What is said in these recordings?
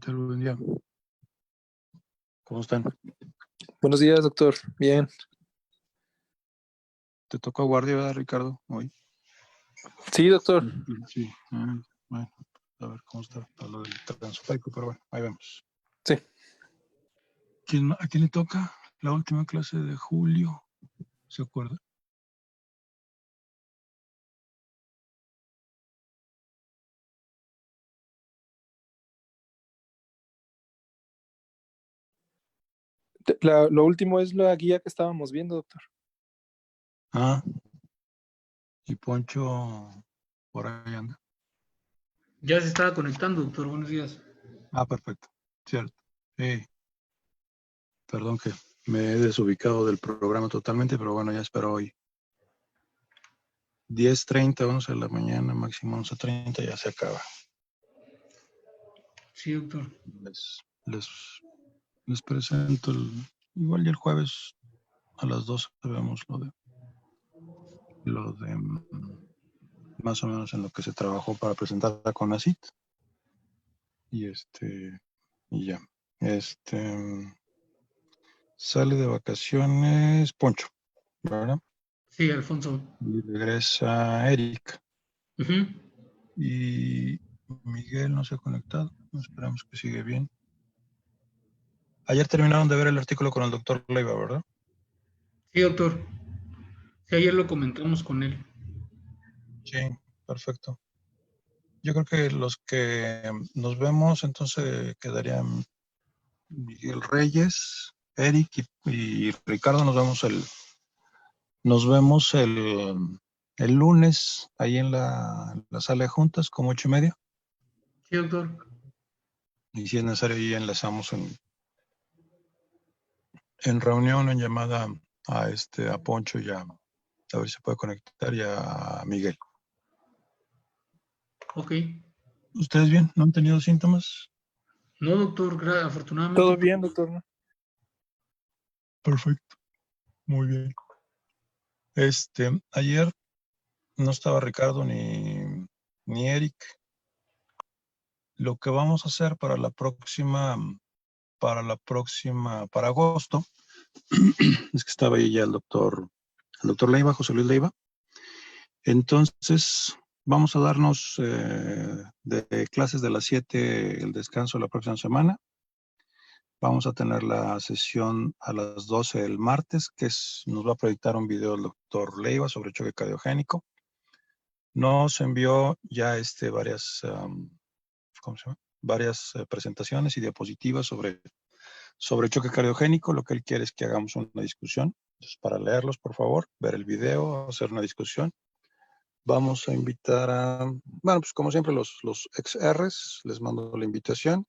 tal? Buen día. ¿Cómo están? Buenos días, doctor. Bien. ¿Te tocó guardia, verdad, Ricardo, hoy? Sí, doctor. Sí. Bueno, a ver cómo está lo del transofaico, pero bueno, ahí vemos. Sí. ¿A quién le toca la última clase de julio? ¿Se acuerda? Lo último es la guía que estábamos viendo, doctor. Ah, y Poncho por ahí anda. Ya se estaba conectando, doctor. Buenos días. Ah, perfecto. Cierto. Sí. Perdón que me he desubicado del programa totalmente, pero bueno, ya espero hoy. 10:30, 11 de la mañana, máximo 11:30, ya se acaba. Sí, doctor. Les presento igual y el jueves a las 12 vemos lo de más o menos en lo que se trabajó para presentar la CONACYT. Y ya. Sale de vacaciones Poncho, ¿verdad? Sí, Alfonso. Y regresa Eric. Uh-huh. Y Miguel no se ha conectado. Esperamos que sigue bien. Ayer terminaron de ver el artículo con el doctor Leiva, ¿verdad? Sí, doctor. Sí, ayer lo comentamos con él. Sí, perfecto. Yo creo que los que nos vemos, entonces quedarían Miguel Reyes, Eric y Ricardo. Nos vemos el lunes ahí en la sala de juntas, como 8:30. Sí, doctor. Y si es necesario, ahí enlazamos en reunión, en llamada a Poncho y a ver si se puede conectar, y a Miguel. Ok. ¿Ustedes bien? ¿No han tenido síntomas? No, doctor. Afortunadamente. Todo bien, doctor. ¿No? Perfecto. Muy bien. Ayer no estaba Ricardo ni Eric. Lo que vamos a hacer para agosto, es que estaba ahí ya el doctor Leiva, José Luis Leiva. Entonces, vamos a darnos de clases de las 7 el descanso la próxima semana. Vamos a tener la sesión a las 12 el martes, nos va a proyectar un video el doctor Leiva sobre choque cardiogénico. Nos envió ya varias presentaciones y diapositivas sobre choque cardiogénico. Lo que él quiere es que hagamos una discusión. Entonces, para leerlos, por favor, ver el video, hacer una discusión. Vamos a invitar pues como siempre, los XRs, les mando la invitación.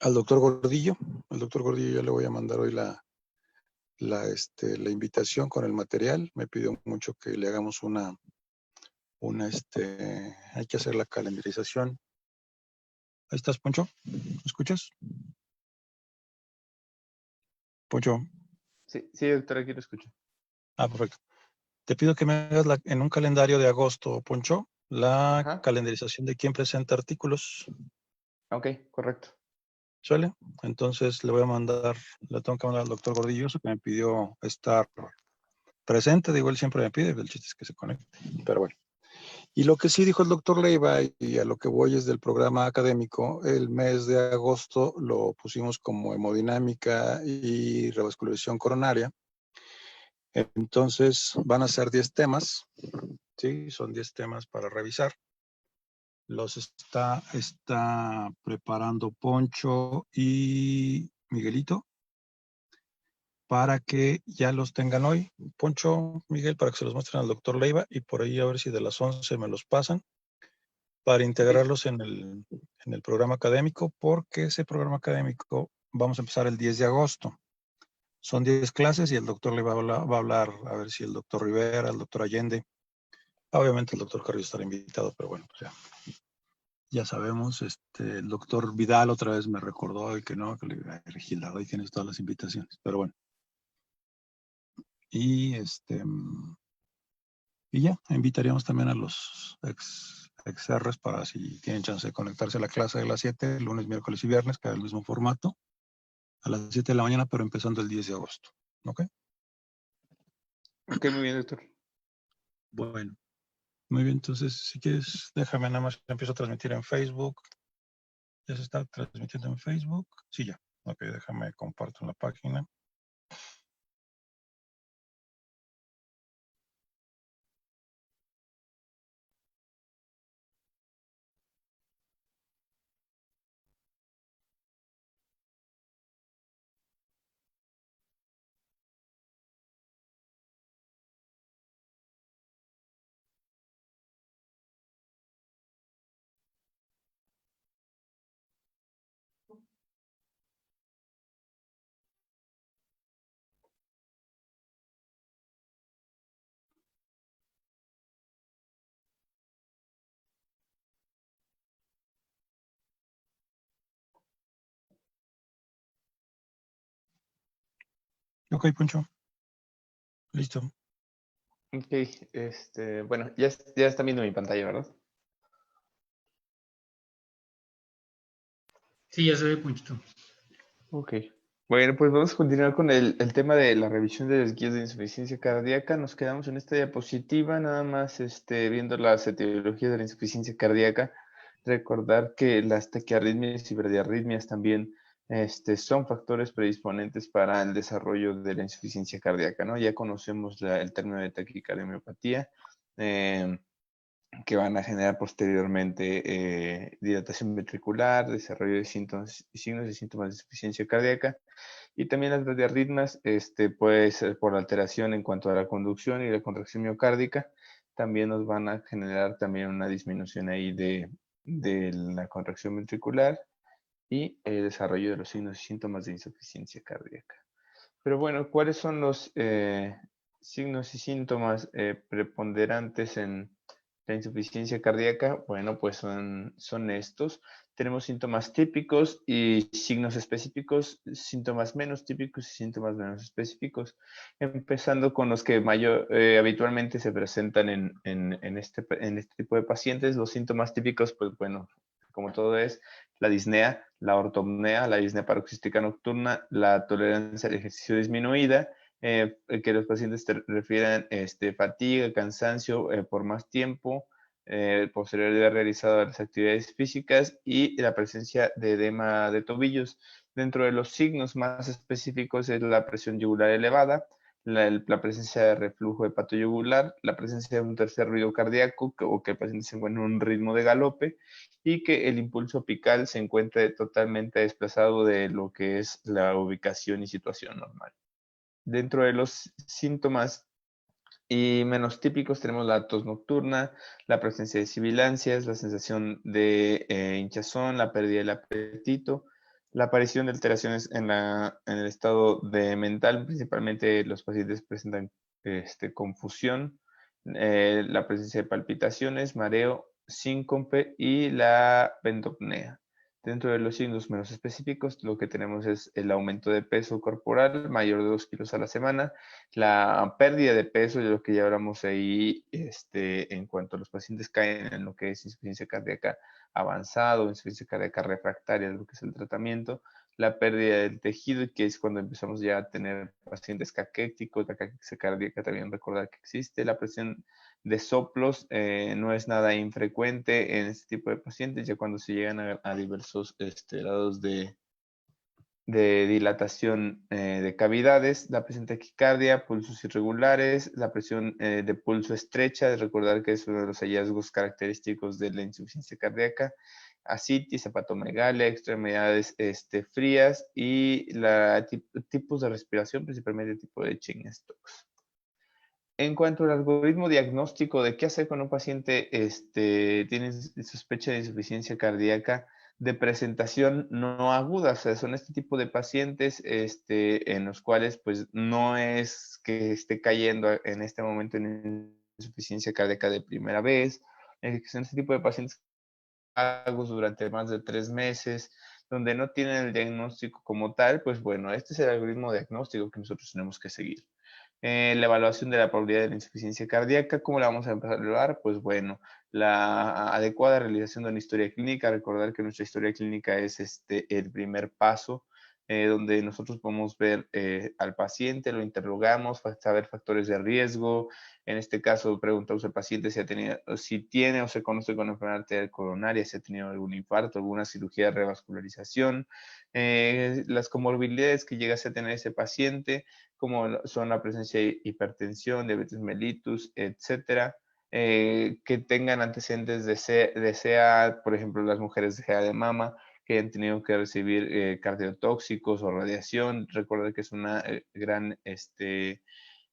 Al doctor Gordillo. Al doctor Gordillo ya le voy a mandar hoy la invitación con el material. Me pidió mucho que le hagamos hay que hacer la calendarización. Ahí estás, Poncho. ¿Me escuchas? Poncho. Sí, doctor, aquí lo escucho. Perfecto. Te pido que me hagas en un calendario de agosto, Poncho, la calendarización de quién presenta artículos. Ok, correcto. ¿Sale? Entonces le tengo que mandar al doctor Gordillo, que me pidió estar presente. Digo, él siempre me pide, el chiste es que se conecte. Pero bueno. Y lo que sí dijo el doctor Leiva, y a lo que voy es del programa académico, el mes de agosto lo pusimos como hemodinámica y revascularización coronaria. Entonces van a ser 10 temas, ¿sí? Son 10 temas para revisar. Los está preparando Poncho y Miguelito para que ya los tengan hoy. Poncho, Miguel, para que se los muestren al doctor Leiva, y por ahí a ver si de las 11 me los pasan para integrarlos en el programa académico, porque ese programa académico vamos a empezar el 10 de agosto. Son 10 clases y el doctor le va a hablar, a ver si el doctor Rivera, el doctor Allende, obviamente el doctor Carrillo estará invitado, pero bueno, pues ya sabemos. El doctor Vidal otra vez me recordó que no, que Gildardo, ahí tienes todas las invitaciones, pero bueno. Y ya, invitaríamos también a los XRs para si tienen chance de conectarse a la clase de las 7, lunes, miércoles y viernes, que es el mismo formato, a las 7 de la mañana, pero empezando el 10 de agosto. ¿Ok? Ok, muy bien, doctor. Bueno, muy bien. Entonces, si quieres, déjame nada más, empiezo a transmitir en Facebook. ¿Ya se está transmitiendo en Facebook? Sí, ya. Ok, déjame comparto la página. Ok, Poncho. Listo. Ok, bueno, ya están viendo mi pantalla, ¿verdad? Sí, ya se ve, Ponchito. Ok. Bueno, pues vamos a continuar con el tema de la revisión de las guías de insuficiencia cardíaca. Nos quedamos en esta diapositiva, nada más viendo las etiologías de la insuficiencia cardíaca. Recordar que las taquiarritmias y bradiarritmias también son factores predisponentes para el desarrollo de la insuficiencia cardíaca, ¿no? Ya conocemos el término de taquicardiomopatía. Que van a generar posteriormente dilatación ventricular, desarrollo de síntomas, signos y síntomas de insuficiencia cardíaca, y también las bradiarritmias, puede ser por alteración en cuanto a la conducción y la contracción miocárdica, también nos van a generar también una disminución ahí de la contracción ventricular y el desarrollo de los signos y síntomas de insuficiencia cardíaca. Pero bueno, ¿cuáles son los signos y síntomas preponderantes en la insuficiencia cardíaca? Bueno, pues son estos. Tenemos síntomas típicos y signos específicos, síntomas menos típicos y síntomas menos específicos. Empezando con los que habitualmente se presentan en este tipo de pacientes. Los síntomas típicos, pues bueno, como todo es, la disnea, la ortopnea, la disnea paroxística nocturna, la tolerancia al ejercicio disminuida, que los pacientes te refieran fatiga, cansancio por más tiempo, posterior de haber realizado las actividades físicas y la presencia de edema de tobillos. Dentro de los signos más específicos es la presión yugular elevada, la presencia de reflujo hepatoyugular, la presencia de un tercer ruido cardíaco o que el paciente se encuentra en un ritmo de galope y que el impulso apical se encuentre totalmente desplazado de lo que es la ubicación y situación normal. Dentro de los síntomas y menos típicos tenemos la tos nocturna, la presencia de sibilancias, la sensación de hinchazón, la pérdida del apetito, la aparición de alteraciones en el estado de mental, principalmente los pacientes presentan confusión, la presencia de palpitaciones, mareo, síncope y la ventopnea. Dentro de los signos menos específicos, lo que tenemos es el aumento de peso corporal mayor de 2 kilos a la semana, la pérdida de peso, de lo que ya hablamos ahí, en cuanto a los pacientes caen en lo que es insuficiencia cardíaca avanzada o insuficiencia cardíaca refractaria, de lo que es el tratamiento, la pérdida del tejido, que es cuando empezamos ya a tener pacientes caquéticos, la caquexia cardíaca también recordar que existe, la presión de soplos no es nada infrecuente en este tipo de pacientes, ya cuando se llegan a diversos grados de dilatación de cavidades, la presión de taquicardia, pulsos irregulares, la presión de pulso estrecha, de recordar que es uno de los hallazgos característicos de la insuficiencia cardíaca, ascitis, hepatomegalia, extremidades frías y tipos de respiración, principalmente tipo de Cheyne-Stokes. En cuanto al algoritmo diagnóstico de qué hacer con un paciente tiene sospecha de insuficiencia cardíaca de presentación no aguda, o sea, son este tipo de pacientes en los cuales pues no es que esté cayendo en este momento en insuficiencia cardíaca de primera vez, son este tipo de pacientes durante más de 3 meses, donde no tienen el diagnóstico como tal, pues bueno, este es el algoritmo diagnóstico que nosotros tenemos que seguir. La evaluación de la probabilidad de la insuficiencia cardíaca, ¿cómo la vamos a empezar a evaluar? Pues bueno, la adecuada realización de una historia clínica. Recordar que nuestra historia clínica es el primer paso, donde nosotros podemos ver al paciente, lo interrogamos, saber factores de riesgo. En este caso, preguntamos al paciente si tiene o se conoce con enfermedad arterial coronaria, si ha tenido algún infarto, alguna cirugía de revascularización, las comorbilidades que llegase a tener ese paciente, como son la presencia de hipertensión, diabetes mellitus, etcétera. Que tengan antecedentes de SEA, por ejemplo, las mujeres de GEA de mama, que hayan tenido que recibir cardiotóxicos o radiación. Recuerda que es una gran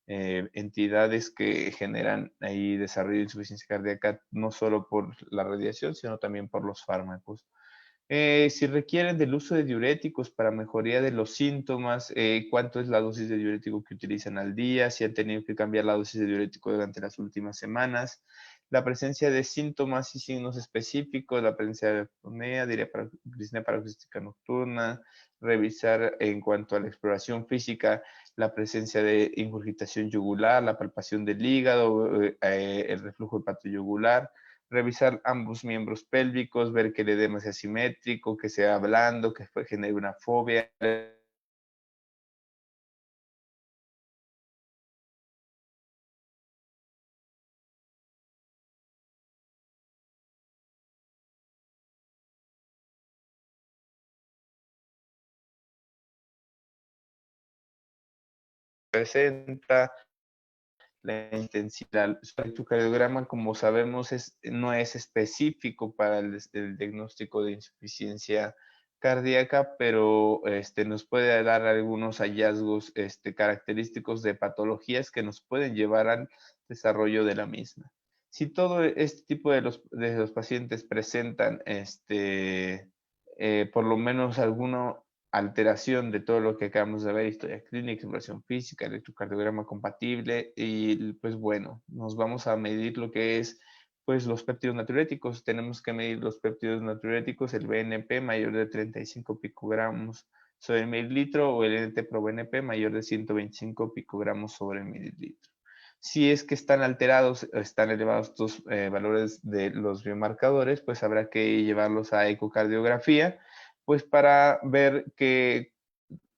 entidades que generan ahí desarrollo de insuficiencia cardíaca, no solo por la radiación, sino también por los fármacos. Si requieren del uso de diuréticos para mejoría de los síntomas, cuánto es la dosis de diurético que utilizan al día, si han tenido que cambiar la dosis de diurético durante las últimas semanas, la presencia de síntomas y signos específicos, la presencia de apnea, disnea paroxística nocturna, revisar en cuanto a la exploración física, la presencia de ingurgitación yugular, la palpación del hígado, el reflujo hepatoyugular, revisar ambos miembros pélvicos, ver que el edema sea simétrico, que sea blando, que genere una fobia. Presenta la intensidad. Su electrocardiograma, como sabemos, no es específico para el diagnóstico de insuficiencia cardíaca, pero nos puede dar algunos hallazgos característicos de patologías que nos pueden llevar al desarrollo de la misma. Si todo este tipo de los pacientes presentan por lo menos alguna alteración de todo lo que acabamos de ver, historia clínica, exploración física, electrocardiograma compatible, y pues bueno, nos vamos a medir lo que es pues los péptidos natriuréticos. Tenemos que medir los péptidos natriuréticos, el BNP mayor de 35 picogramos sobre el mililitro o el NT-proBNP mayor de 125 picogramos sobre el mililitro. Si es que están alterados, están elevados estos valores de los biomarcadores, pues habrá que llevarlos a ecocardiografía, pues para ver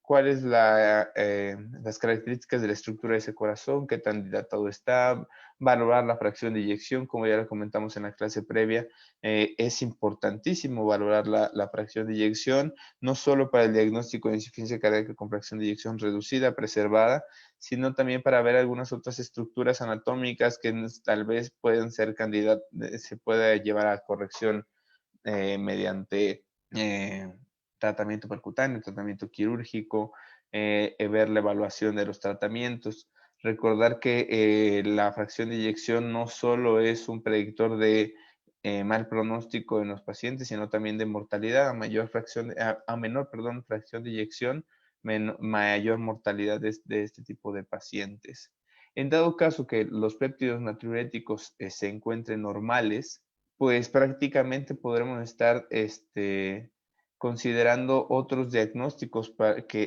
cuáles las características de la estructura de ese corazón, qué tan dilatado está, valorar la fracción de eyección, como ya lo comentamos en la clase previa. Es importantísimo valorar la fracción de eyección, no solo para el diagnóstico de insuficiencia cardíaca con fracción de eyección reducida, preservada, sino también para ver algunas otras estructuras anatómicas que tal vez pueden ser candidatas, se puede llevar a corrección mediante tratamiento percutáneo, tratamiento quirúrgico, ver la evaluación de los tratamientos. Recordar que la fracción de eyección no solo es un predictor de mal pronóstico en los pacientes, sino también de mortalidad. A menor fracción de eyección, mayor mortalidad de este tipo de pacientes. En dado caso que los péptidos natriuréticos se encuentren normales, pues prácticamente podremos estar considerando otros diagnósticos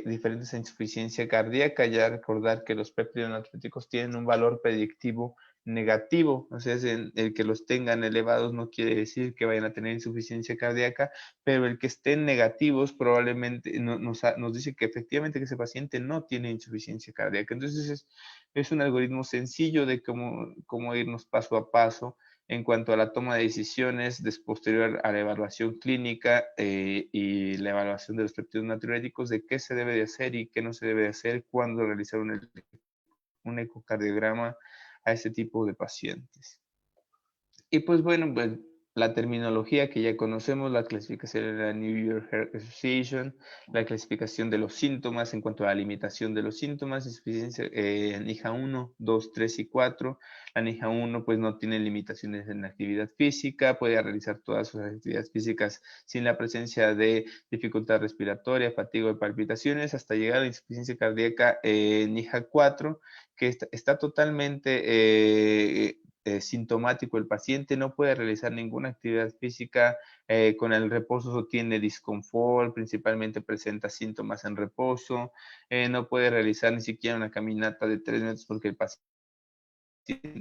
diferentes a insuficiencia cardíaca. Ya recordar que los péptidos natriuréticos tienen un valor predictivo negativo, o sea, el que los tengan elevados no quiere decir que vayan a tener insuficiencia cardíaca, pero el que estén negativos probablemente nos dice que efectivamente que ese paciente no tiene insuficiencia cardíaca. Entonces es un algoritmo sencillo de cómo irnos paso a paso en cuanto a la toma de decisiones posterior a la evaluación clínica y la evaluación de los péptidos natriuréticos, de qué se debe de hacer y qué no se debe de hacer, cuándo realizar un ecocardiograma a este tipo de pacientes. Y pues bueno, pues la terminología que ya conocemos, la clasificación de la New York Heart Association, la clasificación de los síntomas en cuanto a la limitación de los síntomas, insuficiencia NIHA 1, 2, 3 y 4. La NIHA 1 pues no tiene limitaciones en la actividad física, puede realizar todas sus actividades físicas sin la presencia de dificultad respiratoria, fatiga o palpitaciones, hasta llegar a la insuficiencia cardíaca NIHA 4, que está totalmente sintomático el paciente, no puede realizar ninguna actividad física, con el reposo tiene disconfort, principalmente presenta síntomas en reposo, no puede realizar ni siquiera una caminata de 3 metros porque el paciente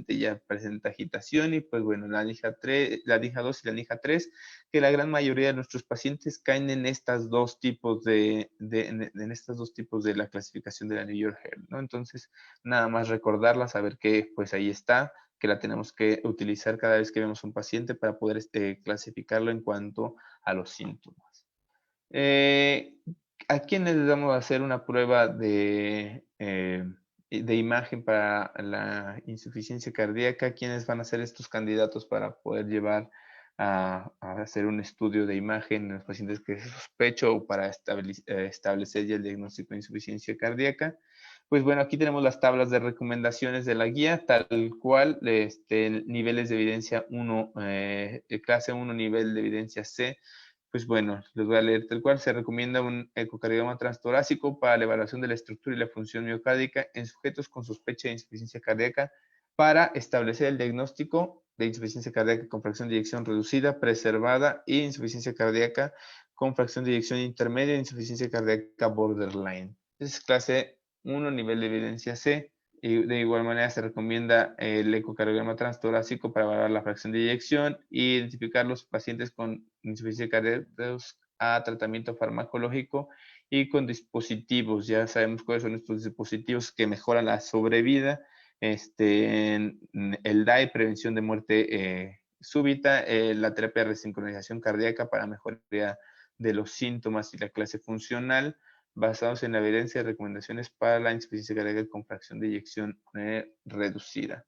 ya presenta agitación y pues bueno, la NIHA 3, la NIHA 2 y la NIHA 3, que la gran mayoría de nuestros pacientes caen en estas dos tipos en estos dos tipos de la clasificación de la New York Heart, ¿no? Entonces, nada más recordarla, saber que pues ahí está, que la tenemos que utilizar cada vez que vemos un paciente para poder clasificarlo en cuanto a los síntomas. ¿A quiénes les vamos a hacer una prueba de imagen para la insuficiencia cardíaca? ¿Quiénes van a ser estos candidatos para poder llevar a hacer un estudio de imagen en los pacientes que se sospecho o para establecer ya el diagnóstico de insuficiencia cardíaca? Pues bueno, aquí tenemos las tablas de recomendaciones de la guía, tal cual, niveles de evidencia 1, clase 1, nivel de evidencia C. Pues bueno, les voy a leer tal cual. Se recomienda un ecocardiograma transtorácico para la evaluación de la estructura y la función miocárdica en sujetos con sospecha de insuficiencia cardíaca para establecer el diagnóstico de insuficiencia cardíaca con fracción de eyección reducida, preservada y insuficiencia cardíaca con fracción de eyección intermedia e insuficiencia cardíaca borderline. Es clase 1, nivel de evidencia C. Y de igual manera se recomienda el ecocardiograma transtorácico para evaluar la fracción de eyección e identificar los pacientes con insuficiencia cardíaca a tratamiento farmacológico y con dispositivos. Ya sabemos cuáles son estos dispositivos que mejoran la sobrevida. El DAI, prevención de muerte súbita, la terapia de resincronización cardíaca para mejoría de los síntomas y la clase funcional, basados en la evidencia de recomendaciones para la insuficiencia cardíaca con fracción de eyección reducida.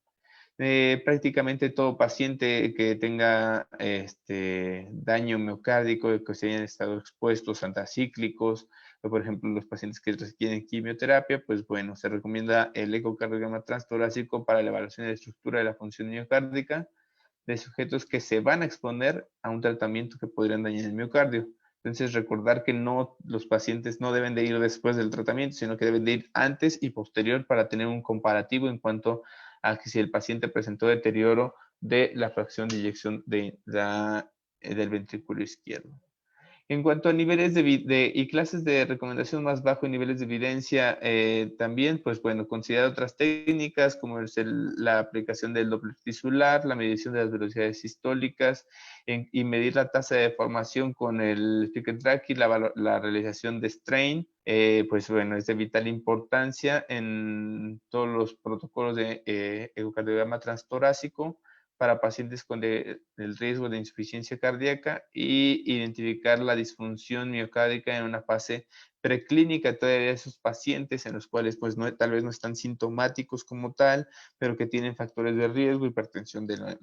Prácticamente todo paciente que tenga daño miocárdico, que se hayan estado expuestos a anticíclicos, o por ejemplo los pacientes que requieren quimioterapia, pues bueno, se recomienda el ecocardiograma transtorácico para la evaluación de la estructura de la función miocárdica de sujetos que se van a exponer a un tratamiento que podrían dañar el miocardio. Entonces, recordar que los pacientes no deben de ir después del tratamiento, sino que deben de ir antes y posterior para tener un comparativo en cuanto a que si el paciente presentó deterioro de la fracción de eyección del ventrículo izquierdo. En cuanto a niveles y clases de recomendación más bajo y niveles de evidencia, también, pues bueno, considerar otras técnicas como es la aplicación del Doppler tisular, la medición de las velocidades sistólicas y medir la tasa de deformación con el Spica Tracking, la realización de strain, pues bueno, es de vital importancia en todos los protocolos de ecocardiograma transtorácico para pacientes con el riesgo de insuficiencia cardíaca y identificar la disfunción miocárdica en una fase preclínica todavía de esos pacientes en los cuales pues tal vez no están sintomáticos como tal, pero que tienen factores de riesgo, hipertensión de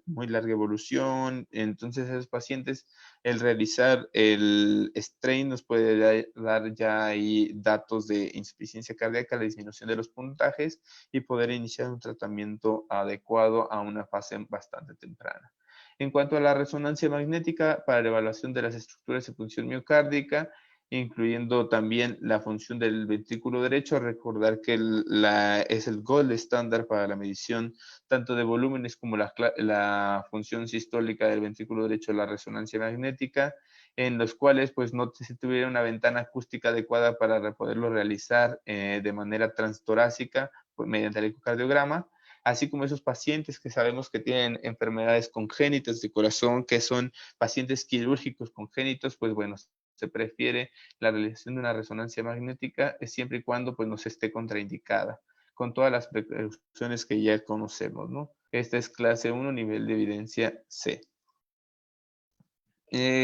muy larga evolución. Entonces a esos pacientes el realizar el strain nos puede dar ya ahí datos de insuficiencia cardíaca, la disminución de los puntajes y poder iniciar un tratamiento adecuado a una fase bastante temprana. En cuanto a la resonancia magnética para la evaluación de las estructuras de función miocárdica, incluyendo también la función del ventrículo derecho, recordar que es el gold estándar para la medición tanto de volúmenes como la función sistólica del ventrículo derecho, la resonancia magnética, en los cuales pues no se tuviera una ventana acústica adecuada para poderlo realizar de manera transtorácica pues, mediante el ecocardiograma, así como esos pacientes que sabemos que tienen enfermedades congénitas de corazón, que son pacientes quirúrgicos congénitos, pues bueno, se prefiere la realización de una resonancia magnética siempre y cuando pues no se esté contraindicada, con todas las precauciones que ya conocemos, ¿no? Esta es clase 1, nivel de evidencia C.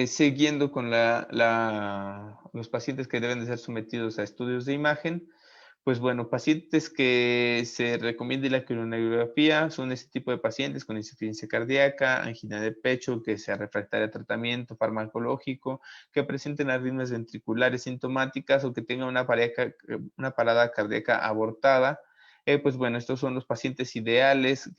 Siguiendo con los pacientes que deben de ser sometidos a estudios de imagen, pues bueno, pacientes que se recomienda la coronariografía son ese tipo de pacientes con insuficiencia cardíaca, angina de pecho, que sea refractaria a tratamiento farmacológico, que presenten arritmias ventriculares sintomáticas o que tengan una parada cardíaca abortada. Pues bueno, estos son los pacientes ideales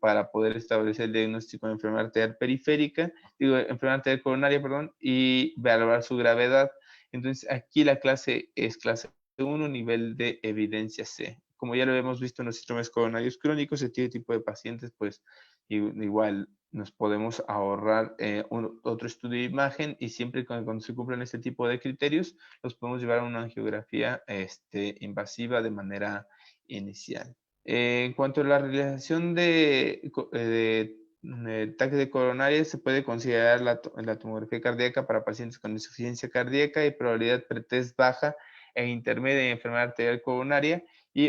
para poder establecer el diagnóstico de enfermedad arterial periférica, enfermedad arterial coronaria, perdón, y valorar su gravedad. Entonces, aquí la clase es clase 1, nivel de evidencia C. como ya lo hemos visto en los síndromes coronarios crónicos, este tipo de pacientes, pues igual nos podemos ahorrar otro estudio de imagen y siempre cuando se cumplen este tipo de criterios, los podemos llevar a una angiografía invasiva de manera inicial. En cuanto a la realización de ataque de coronaria, se puede considerar la tomografía cardíaca para pacientes con insuficiencia cardíaca y probabilidad pretest baja e intermedia de enfermedad arterial coronaria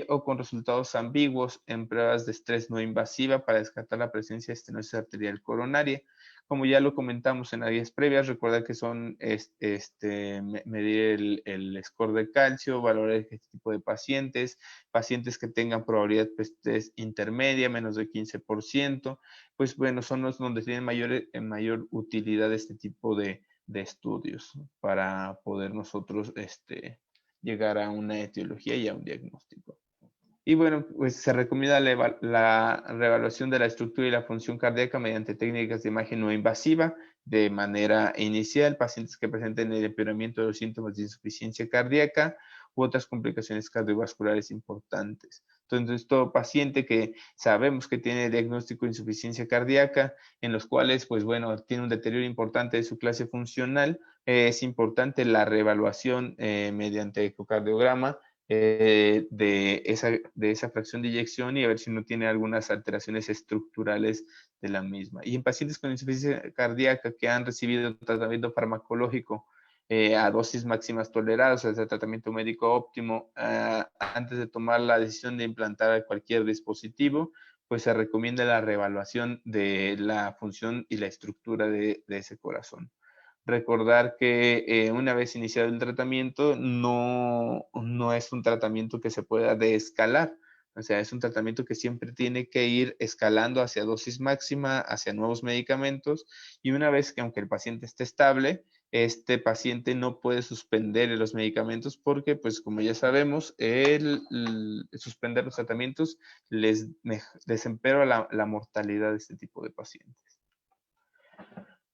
o con resultados ambiguos en pruebas de estrés no invasiva para descartar la presencia de estenosis arterial coronaria. Como ya lo comentamos en las guías previas, recuerda que son medir el score de calcio, valorar este tipo de pacientes que tengan probabilidad pues, intermedia, menos de 15%, pues bueno, son los donde tienen mayor utilidad este tipo de estudios para poder nosotros llegar a una etiología y a un diagnóstico. Y bueno, pues se recomienda la reevaluación de la estructura y la función cardíaca mediante técnicas de imagen no invasiva de manera inicial, pacientes que presenten el empeoramiento de los síntomas de insuficiencia cardíaca u otras complicaciones cardiovasculares importantes. Entonces, todo paciente que sabemos que tiene diagnóstico de insuficiencia cardíaca, en los cuales, pues bueno, tiene un deterioro importante de su clase funcional, es importante la reevaluación mediante ecocardiograma de esa fracción de eyección y a ver si no tiene algunas alteraciones estructurales de la misma. Y en pacientes con insuficiencia cardíaca que han recibido tratamiento farmacológico a dosis máximas toleradas, o sea, tratamiento médico óptimo, antes de tomar la decisión de implantar cualquier dispositivo, pues se recomienda la reevaluación de la función y la estructura de ese corazón. Recordar que una vez iniciado el tratamiento, no es un tratamiento que se pueda desescalar. O sea, es un tratamiento que siempre tiene que ir escalando hacia dosis máxima, hacia nuevos medicamentos. Y una vez que, aunque el paciente esté estable, este paciente no puede suspender los medicamentos porque, pues, como ya sabemos, suspender los tratamientos les empeora la mortalidad de este tipo de pacientes.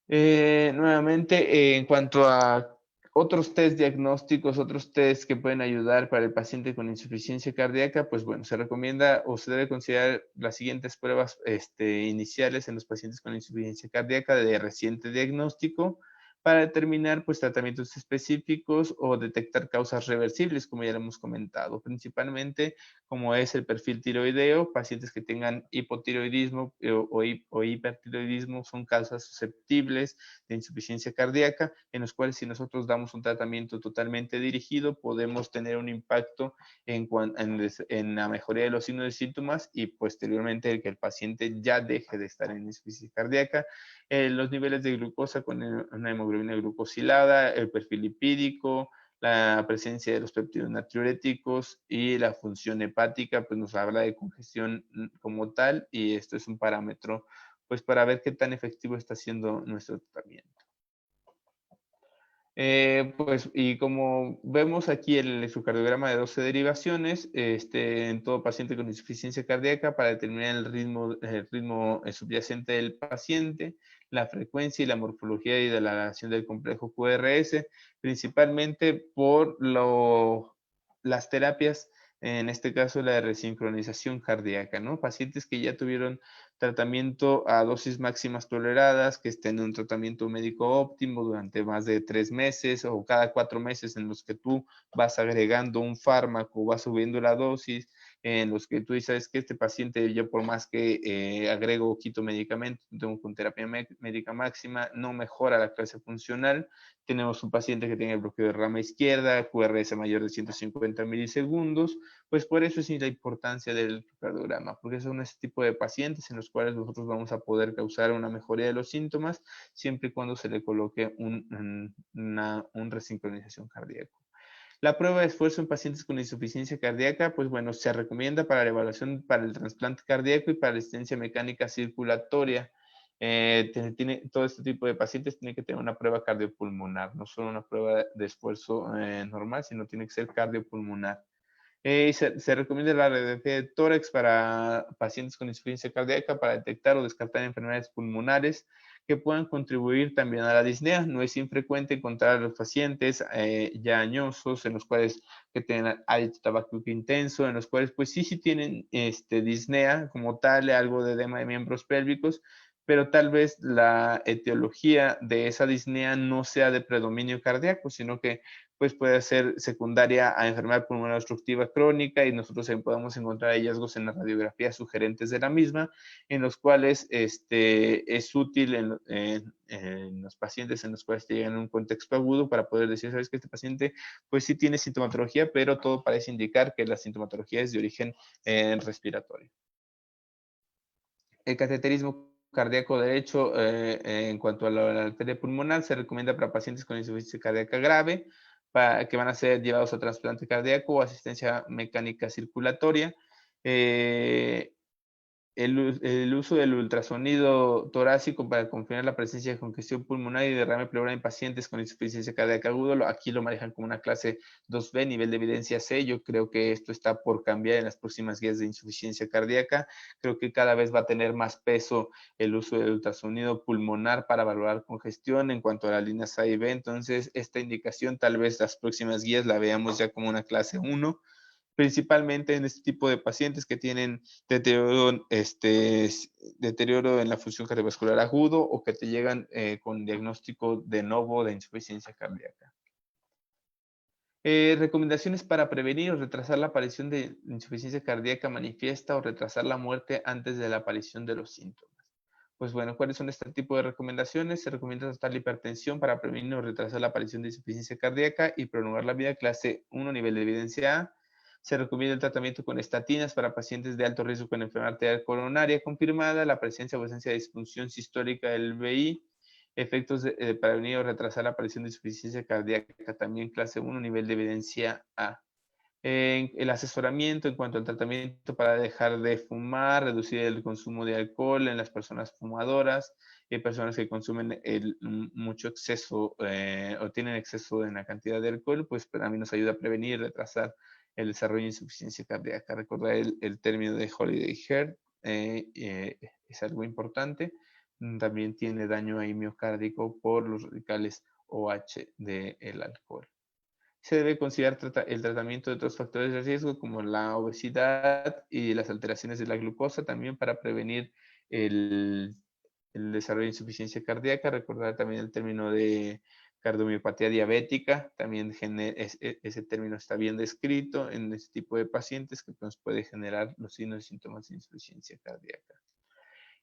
Nuevamente, en cuanto a otros test diagnósticos, otros test que pueden ayudar para el paciente con insuficiencia cardíaca, pues bueno, se recomienda o se debe considerar las siguientes pruebas iniciales en los pacientes con insuficiencia cardíaca de reciente diagnóstico para determinar pues tratamientos específicos o detectar causas reversibles, como ya lo hemos comentado, principalmente como es el perfil tiroideo, pacientes que tengan hipotiroidismo o hipertiroidismo son causas susceptibles de insuficiencia cardíaca, en los cuales si nosotros damos un tratamiento totalmente dirigido, podemos tener un impacto en la mejoría de los signos y síntomas y posteriormente que el paciente ya deje de estar en insuficiencia cardíaca. Los niveles de glucosa con una hemoglobina glucosilada, el perfil lipídico, la presencia de los péptidos natriuréticos y la función hepática, pues nos habla de congestión como tal y esto es un parámetro pues para ver qué tan efectivo está siendo nuestro tratamiento. Pues, y como vemos aquí el electrocardiograma de 12 derivaciones, en todo paciente con insuficiencia cardíaca para determinar el ritmo subyacente del paciente, la frecuencia y la morfología y de la relación del complejo QRS, principalmente por las terapias, en este caso la de resincronización cardíaca, ¿no? Pacientes que ya tuvieron tratamiento a dosis máximas toleradas, que estén en un tratamiento médico óptimo durante más de 3 meses o cada 4 meses en los que tú vas agregando un fármaco, vas subiendo la dosis, en los que tú dices que este paciente, yo por más que agrego o quito medicamento, tengo con terapia médica máxima, no mejora la clase funcional. Tenemos un paciente que tiene bloqueo de rama izquierda, QRS mayor de 150 milisegundos, pues por eso es la importancia del electrocardiograma, porque son ese tipo de pacientes en los cuales nosotros vamos a poder causar una mejoría de los síntomas siempre y cuando se le coloque una resincronización cardíaca. La prueba de esfuerzo en pacientes con insuficiencia cardíaca, pues bueno, se recomienda para la evaluación para el trasplante cardíaco y para la asistencia mecánica circulatoria. Todo este tipo de pacientes tiene que tener una prueba cardiopulmonar, no solo una prueba de esfuerzo normal, sino tiene que ser cardiopulmonar. Se recomienda la radiografía de tórax para pacientes con insuficiencia cardíaca para detectar o descartar enfermedades pulmonares que puedan contribuir también a la disnea. No es infrecuente encontrar a los pacientes ya añosos, en los cuales que tienen hábito tabáquico intenso, en los cuales pues sí tienen disnea como tal, algo de edema de miembros pélvicos, pero tal vez la etiología de esa disnea no sea de predominio cardíaco, sino que pues puede ser secundaria a enfermedad pulmonar obstructiva crónica y nosotros podemos encontrar hallazgos en la radiografía sugerentes de la misma, en los cuales es útil en los pacientes en los cuales llegan en un contexto agudo para poder decir, sabes que este paciente pues sí tiene sintomatología, pero todo parece indicar que la sintomatología es de origen respiratorio. El cateterismo cardíaco derecho en cuanto a la arteria pulmonar se recomienda para pacientes con insuficiencia cardíaca grave, que van a ser llevados a trasplante cardíaco o asistencia mecánica circulatoria. El uso del ultrasonido torácico para confirmar la presencia de congestión pulmonar y derrame pleural en pacientes con insuficiencia cardíaca agudo, aquí lo manejan como una clase 2B, nivel de evidencia C. Yo creo que esto está por cambiar en las próximas guías de insuficiencia cardíaca. Creo que cada vez va a tener más peso el uso del ultrasonido pulmonar para valorar congestión en cuanto a las líneas A y B. Entonces, esta indicación tal vez las próximas guías la veamos ya como una clase 1. Principalmente en este tipo de pacientes que tienen deterioro en la función cardiovascular agudo o que te llegan con diagnóstico de novo de insuficiencia cardíaca. Recomendaciones para prevenir o retrasar la aparición de insuficiencia cardíaca manifiesta o retrasar la muerte antes de la aparición de los síntomas. Pues bueno, ¿cuáles son este tipo de recomendaciones? Se recomienda tratar la hipertensión para prevenir o retrasar la aparición de insuficiencia cardíaca y prolongar la vida, clase 1, nivel de evidencia A. Se recomienda el tratamiento con estatinas para pacientes de alto riesgo con enfermedad arterial coronaria confirmada, la presencia o ausencia de disfunción sistólica del VI, efectos para prevenir o retrasar la aparición de insuficiencia cardíaca, también clase 1, nivel de evidencia A. El asesoramiento en cuanto al tratamiento para dejar de fumar, reducir el consumo de alcohol en las personas fumadoras y personas que consumen mucho exceso o tienen exceso en la cantidad de alcohol, pues también nos ayuda a prevenir y retrasar el desarrollo de insuficiencia cardíaca. Recordar el término de Holiday Heart es algo importante. También tiene daño ahí miocárdico por los radicales OH del alcohol. Se debe considerar el tratamiento de otros factores de riesgo como la obesidad y las alteraciones de la glucosa también para prevenir el desarrollo de insuficiencia cardíaca. Recordar también el término de cardiomiopatía diabética, también ese término está bien descrito en este tipo de pacientes que nos puede generar los signos y síntomas de insuficiencia cardíaca.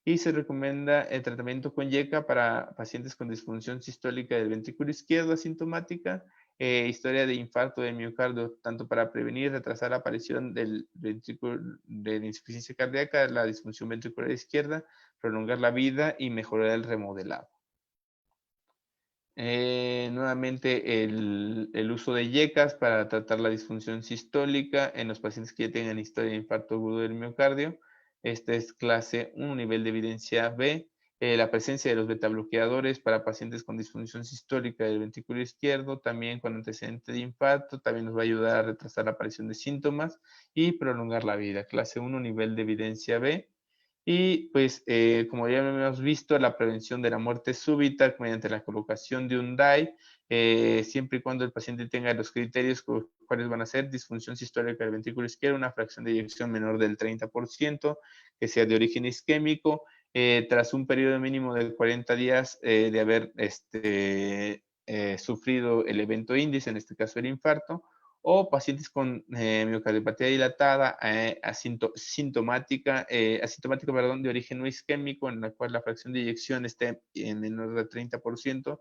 Y se recomienda el tratamiento con YECA para pacientes con disfunción sistólica del ventrículo izquierdo asintomática, historia de infarto del miocardio, tanto para prevenir y retrasar la aparición de la insuficiencia cardíaca, la disfunción ventricular izquierda, prolongar la vida y mejorar el remodelado. Nuevamente el uso de YECAs para tratar la disfunción sistólica en los pacientes que ya tengan historia de infarto agudo del miocardio. Esta es clase 1, nivel de evidencia B. La presencia de los betabloqueadores para pacientes con disfunción sistólica del ventrículo izquierdo, también con antecedente de infarto, también nos va a ayudar a retrasar la aparición de síntomas y prolongar la vida. Clase 1, nivel de evidencia B. Y pues, como ya hemos visto, la prevención de la muerte súbita mediante la colocación de un DAI, siempre y cuando el paciente tenga los criterios, cuáles van a ser: disfunción sistólica del ventrículo izquierdo, una fracción de eyección menor del 30%, que sea de origen isquémico, tras un periodo mínimo de 40 días de haber sufrido el evento índice, en este caso el infarto, o pacientes con miocardiopatía dilatada asintomática de origen no isquémico, en la cual la fracción de eyección esté en menor del 30%,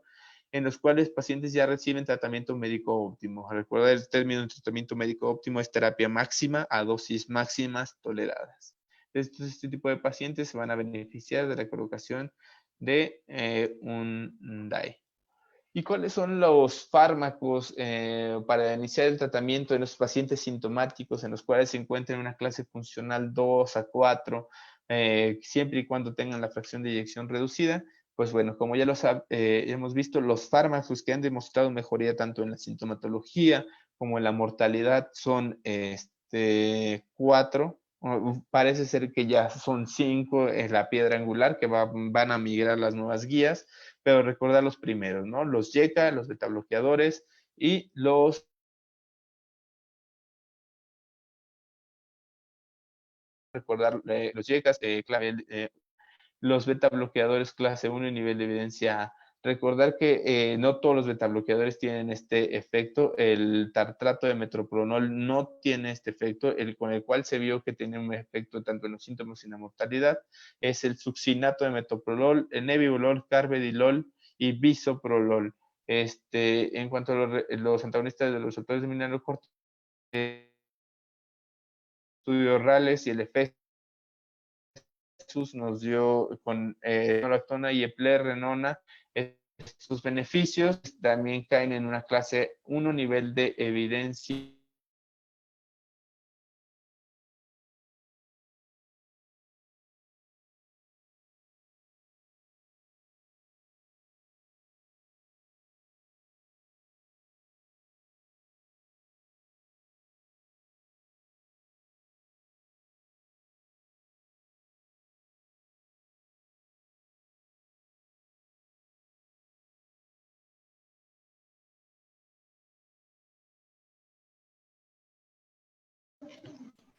en los cuales pacientes ya reciben tratamiento médico óptimo. Recuerda, el término de tratamiento médico óptimo es terapia máxima a dosis máximas toleradas. Entonces, este tipo de pacientes se van a beneficiar de la colocación de un DAI. ¿Y cuáles son los fármacos para iniciar el tratamiento en los pacientes sintomáticos en los cuales se encuentran en una clase funcional 2 a 4, siempre y cuando tengan la fracción de eyección reducida? Pues bueno, como ya hemos visto, los fármacos que han demostrado mejoría tanto en la sintomatología como en la mortalidad son 4. Parece ser que ya son 5 en la piedra angular que van a migrar las nuevas guías, pero recordar los primeros, ¿no? Los YECA, los betabloqueadores y recordar los YECAs, los beta bloqueadores clase 1 y nivel de evidencia. Recordar que no todos los beta bloqueadores tienen este efecto. El tartrato de metoprolol no tiene este efecto, con el cual se vio que tiene un efecto tanto en los síntomas y en la mortalidad. Es el succinato de metoprolol, el nebivolol, carvedilol y bisoprolol. En cuanto a los antagonistas de los receptores de mineralocorticoides, estudios reales y el efecto nos dio con nolactona y eplerenona. Sus beneficios también caen en una clase 1 nivel de evidencia.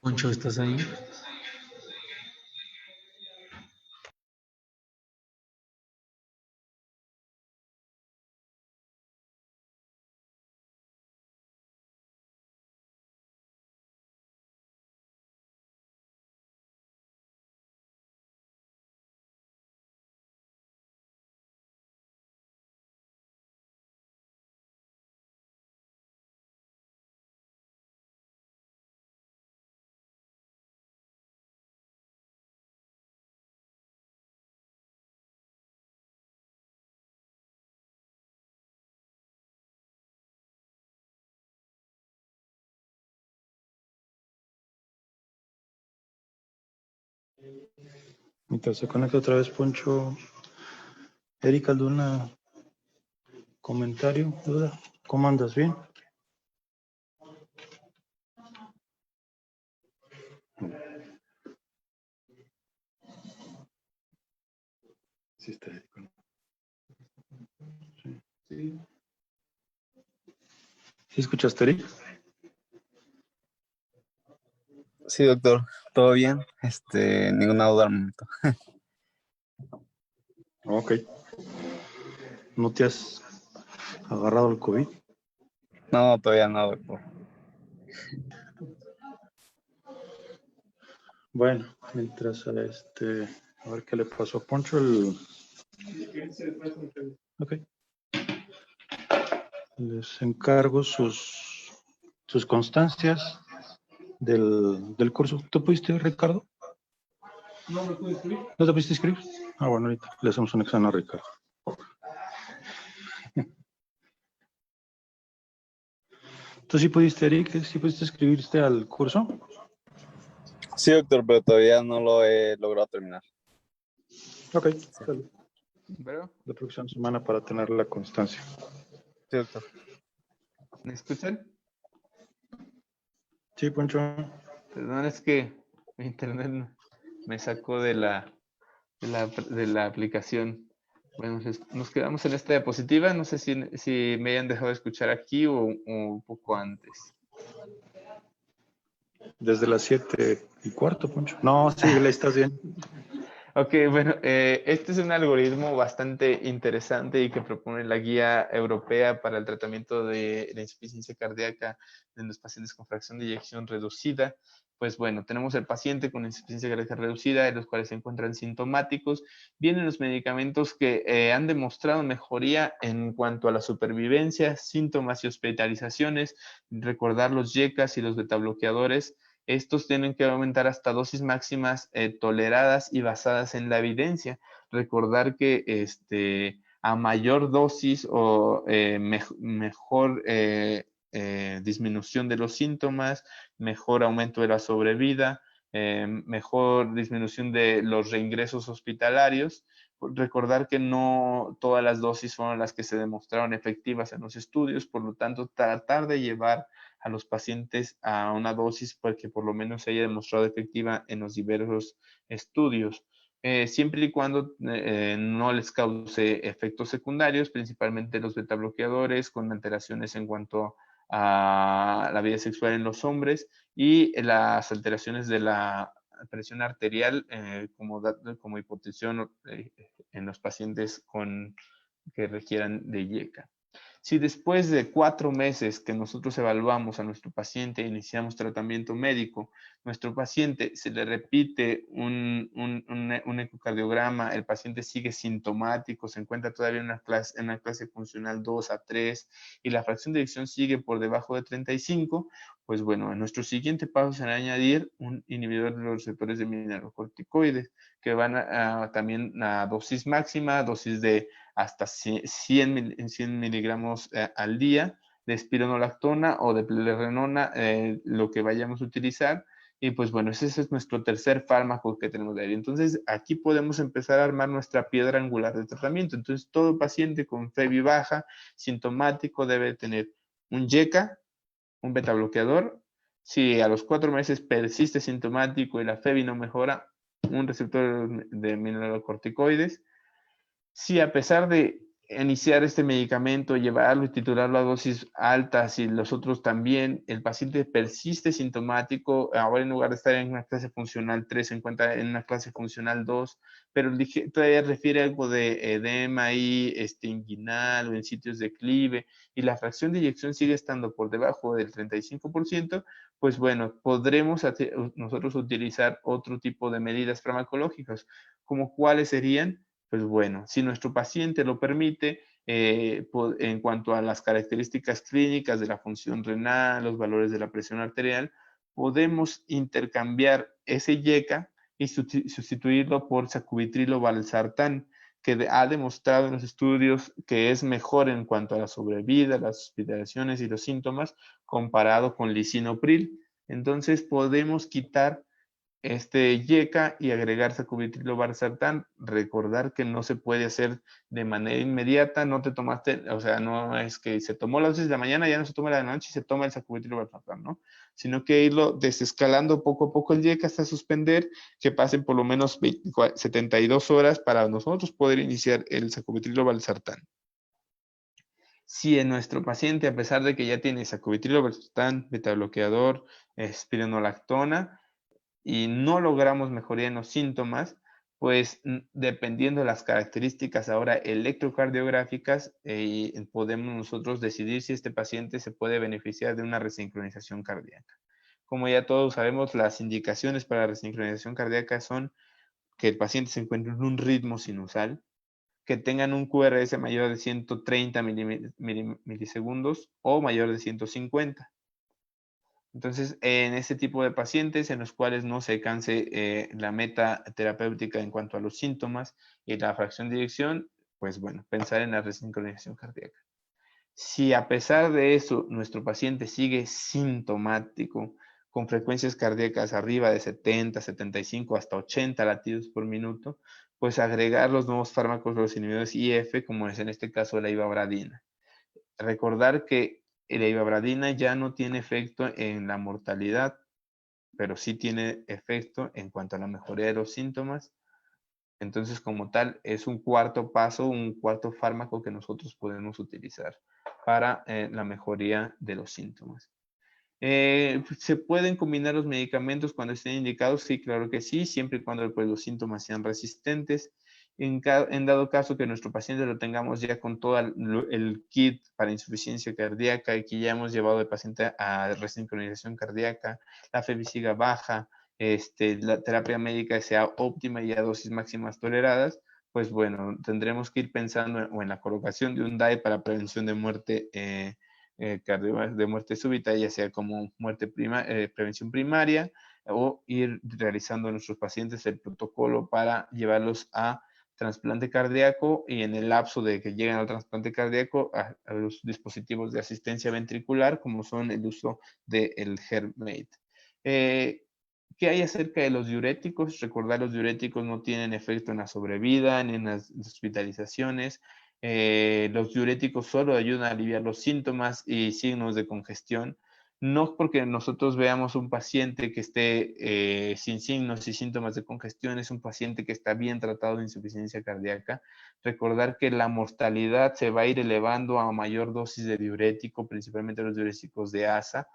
Poncho, ¿estás ahí? Mientras se conecta otra vez Poncho, Erika, ¿alguna comentario, duda? ¿Cómo andas? ¿Bien? Sí, está Erika. Sí. ¿Sí escuchaste, Eric? Sí, doctor, todo bien. Ninguna duda al momento. Ok. ¿No te has agarrado el COVID? No, todavía no, doctor. Bueno, mientras a ver qué le pasó a Poncho. Ok. Les encargo sus constancias del curso. ¿Tú pudiste, Ricardo? No me puedo escribir. ¿No te pudiste inscribir? Ah, bueno, ahorita le hacemos un examen a Ricardo. ¿Tú sí pudiste, Eric? ¿Sí pudiste inscribirte al curso? Sí, doctor, pero todavía no lo he logrado terminar. Ok, sale. ¿Pero? La próxima semana para tener la constancia. Sí, doctor. ¿Me escuchan? Sí, Poncho. Perdón, es que mi internet me sacó de la aplicación. Bueno, nos quedamos en esta diapositiva. No sé si me hayan dejado de escuchar aquí o un poco antes. Desde las 7:15, Poncho. No, sí, le estás bien. Ok, bueno, este es un algoritmo bastante interesante y que propone la guía europea para el tratamiento de la insuficiencia cardíaca en los pacientes con fracción de eyección reducida. Pues bueno, tenemos el paciente con insuficiencia cardíaca reducida, en los cuales se encuentran sintomáticos. Vienen los medicamentos que han demostrado mejoría en cuanto a la supervivencia, síntomas y hospitalizaciones. Recordar los YECAs y los betabloqueadores. Estos tienen que aumentar hasta dosis máximas toleradas y basadas en la evidencia. Recordar que a mayor dosis o mejor disminución de los síntomas, mejor aumento de la sobrevida, mejor disminución de los reingresos hospitalarios. Recordar que no todas las dosis fueron las que se demostraron efectivas en los estudios, por lo tanto, tratar de llevar a los pacientes a una dosis porque por lo menos se haya demostrado efectiva en los diversos estudios. Siempre y cuando no les cause efectos secundarios, principalmente los beta bloqueadores con alteraciones en cuanto a la vida sexual en los hombres y las alteraciones de la presión arterial como hipotensión en los pacientes que requieran de IECA. Si después de 4 meses que nosotros evaluamos a nuestro paciente e iniciamos tratamiento médico, nuestro paciente se le repite un ecocardiograma, el paciente sigue sintomático, se encuentra todavía en una clase funcional 2 a 3 y la fracción de eyección sigue por debajo de 35, pues bueno, en nuestro siguiente paso será añadir un inhibidor de los receptores de mineralocorticoides que van también a dosis máxima, dosis de hasta 100 miligramos al día de espironolactona o de plerrenona, lo que vayamos a utilizar. Y pues bueno, ese es nuestro tercer fármaco que tenemos de ahí. Entonces, aquí podemos empezar a armar nuestra piedra angular de tratamiento. Entonces, todo paciente con FEBI baja, sintomático, debe tener un YECA, un beta bloqueador. Si a los 4 meses persiste sintomático y la FEBI no mejora, un receptor de mineralocorticoides. Si a pesar de iniciar este medicamento, llevarlo y titularlo a dosis altas y los otros también, el paciente persiste sintomático, ahora en lugar de estar en una clase funcional 3, se encuentra en una clase funcional 2, pero todavía refiere algo de edema ahí, inguinal o en sitios de clive, y la fracción de eyección sigue estando por debajo del 35%, pues bueno, podremos nosotros utilizar otro tipo de medidas farmacológicas, como cuáles serían. Pues bueno, si nuestro paciente lo permite, en cuanto a las características clínicas de la función renal, los valores de la presión arterial, podemos intercambiar ese YECA y sustituirlo por sacubitrilo valsartán, que ha demostrado en los estudios que es mejor en cuanto a la sobrevida, las hospitalizaciones y los síntomas comparado con lisinopril. Entonces podemos quitar YECA y agregar sacubitrilo valsartán. Recordar que no se puede hacer de manera inmediata, no te tomaste, o sea, no es que se tomó la dosis de la mañana, ya no se toma la de la noche y se toma el sacubitrilo valsartán, ¿no? Sino que irlo desescalando poco a poco el YECA hasta suspender, que pasen por lo menos 72 horas para nosotros poder iniciar el sacubitrilo valsartán. Si en nuestro paciente, a pesar de que ya tiene sacubitrilo valsartán, betabloqueador, espironolactona, y no logramos mejoría en los síntomas, pues dependiendo de las características ahora electrocardiográficas, podemos nosotros decidir si este paciente se puede beneficiar de una resincronización cardíaca. Como ya todos sabemos, las indicaciones para la resincronización cardíaca son que el paciente se encuentre en un ritmo sinusal, que tengan un QRS mayor de 130 milisegundos o mayor de 150. Entonces, en este tipo de pacientes en los cuales no se alcance la meta terapéutica en cuanto a los síntomas y la fracción de eyección, pues bueno, pensar en la resincronización cardíaca. Si a pesar de eso nuestro paciente sigue sintomático, con frecuencias cardíacas arriba de 70, 75 hasta 80 latidos por minuto, pues agregar los nuevos fármacos, los inhibidores IF, como es en este caso la ivabradina. Recordar que la ivabradina ya no tiene efecto en la mortalidad, pero sí tiene efecto en cuanto a la mejoría de los síntomas. Entonces, como tal, es un cuarto paso, un cuarto fármaco que nosotros podemos utilizar para la mejoría de los síntomas. ¿Se pueden combinar los medicamentos cuando estén indicados? Sí, claro que sí, siempre y cuando pues, los síntomas sean resistentes. En dado caso que nuestro paciente lo tengamos ya con todo el kit para insuficiencia cardíaca y que ya hemos llevado al paciente a resincronización cardíaca, la FEBI siga baja, la terapia médica sea óptima y a dosis máximas toleradas, pues bueno, tendremos que ir pensando en la colocación de un DAE para prevención de muerte de muerte súbita, ya sea como prevención primaria o ir realizando a nuestros pacientes el protocolo para llevarlos a trasplante cardíaco y en el lapso de que lleguen al trasplante cardíaco a los dispositivos de asistencia ventricular como son el uso del HeartMate. ¿Qué hay acerca de los diuréticos? Recordar, los diuréticos no tienen efecto en la sobrevida ni en las hospitalizaciones. Los diuréticos solo ayudan a aliviar los síntomas y signos de congestión. No porque nosotros veamos un paciente que esté sin signos y síntomas de congestión, es un paciente que está bien tratado de insuficiencia cardíaca. Recordar que la mortalidad se va a ir elevando a mayor dosis de diurético, principalmente los diuréticos de ASA.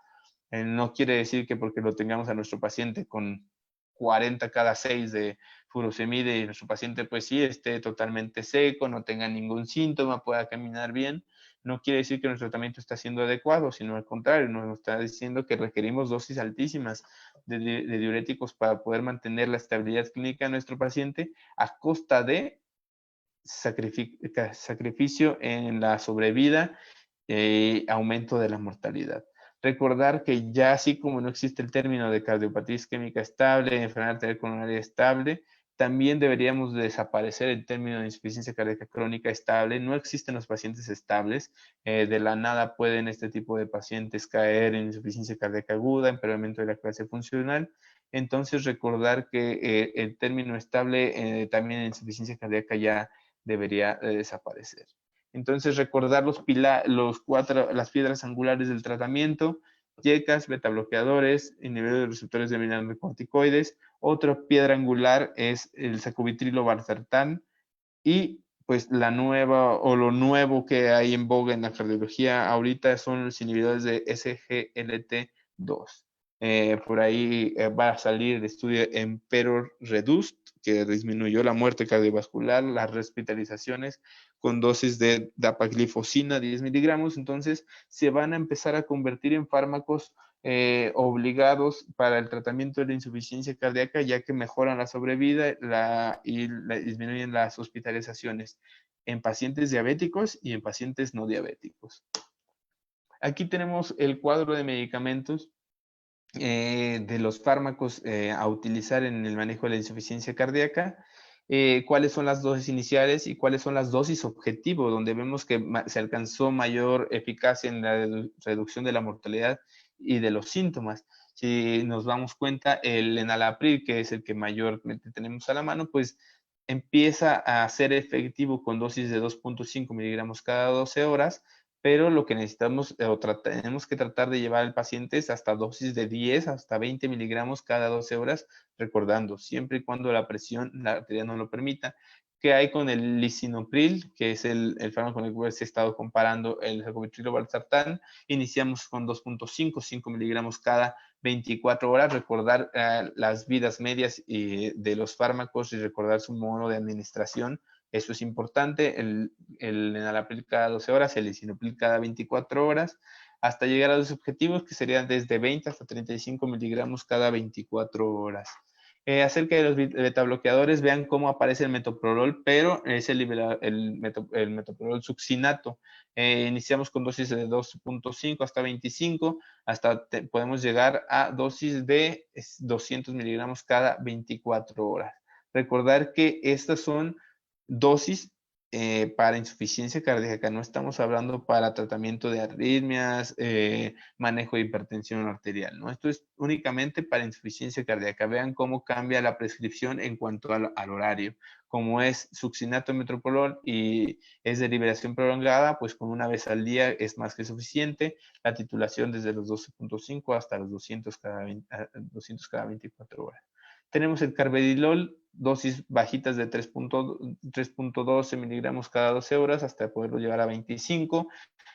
No quiere decir que porque lo tengamos a nuestro paciente con 40 cada 6 de furosemide y nuestro paciente pues sí esté totalmente seco, no tenga ningún síntoma, pueda caminar bien, no quiere decir que nuestro tratamiento está siendo adecuado, sino al contrario, nos está diciendo que requerimos dosis altísimas de diuréticos para poder mantener la estabilidad clínica de nuestro paciente a costa de sacrificio en la sobrevida y aumento de la mortalidad. Recordar que ya así como no existe el término de cardiopatía isquémica estable, enfermedad arterial coronaria estable, también deberíamos desaparecer el término de insuficiencia cardíaca crónica estable. No existen los pacientes estables. De la nada pueden este tipo de pacientes caer en insuficiencia cardíaca aguda, empeoramiento de la clase funcional. Entonces recordar que el término estable también en insuficiencia cardíaca ya debería desaparecer. Entonces, recordar las piedras angulares del tratamiento: YECAS, betabloqueadores, inhibidores de receptores de mineralocorticoides. Otra piedra angular es el sacubitrilo valsartán. Y pues la nueva o lo nuevo que hay en boga en la cardiología ahorita son los inhibidores de SGLT2. Por ahí va a salir el estudio Emperor Reduced, que disminuyó la muerte cardiovascular, las hospitalizaciones con dosis de dapaglifosina 10 miligramos. Entonces se van a empezar a convertir en fármacos obligados para el tratamiento de la insuficiencia cardíaca, ya que mejoran la sobrevida y disminuyen las hospitalizaciones en pacientes diabéticos y en pacientes no diabéticos. Aquí tenemos el cuadro de medicamentos de los fármacos a utilizar en el manejo de la insuficiencia cardíaca. Cuáles son las dosis iniciales y cuáles son las dosis objetivo, donde vemos que se alcanzó mayor eficacia en la reducción de la mortalidad y de los síntomas. Si nos damos cuenta, el enalapril, que es el que mayormente tenemos a la mano, pues empieza a ser efectivo con dosis de 2.5 miligramos cada 12 horas, pero lo que necesitamos tenemos que tratar de llevar al paciente es hasta dosis de 10 hasta 20 miligramos cada 12 horas, recordando, siempre y cuando la presión arterial no lo permita. ¿Qué hay con el lisinopril, que es el fármaco con el que se ha estado comparando el sacubitrilo valsartán? Iniciamos con 2.5, 5 miligramos cada 24 horas. Recordar las vidas medias de los fármacos y recordar su modo de administración. Eso es importante. El enalapril cada 12 horas, el lisinopril cada 24 horas, hasta llegar a los objetivos que serían desde 20 hasta 35 miligramos cada 24 horas. Acerca de los betabloqueadores, vean cómo aparece el metoprolol, pero es el metoprolol succinato. Iniciamos con dosis de 2.5 hasta 25, podemos llegar a dosis de 200 miligramos cada 24 horas. Recordar que estas son dosis para insuficiencia cardíaca, no estamos hablando para tratamiento de arritmias, manejo de hipertensión arterial, ¿no? Esto es únicamente para insuficiencia cardíaca. Vean cómo cambia la prescripción en cuanto al horario. Como es succinato metoprolol y es de liberación prolongada, pues con una vez al día es más que suficiente. La titulación desde los 12.5 hasta los 200 cada 24 horas. Tenemos el carvedilol, dosis bajitas de 3.12 miligramos cada 12 horas hasta poderlo llevar a 25.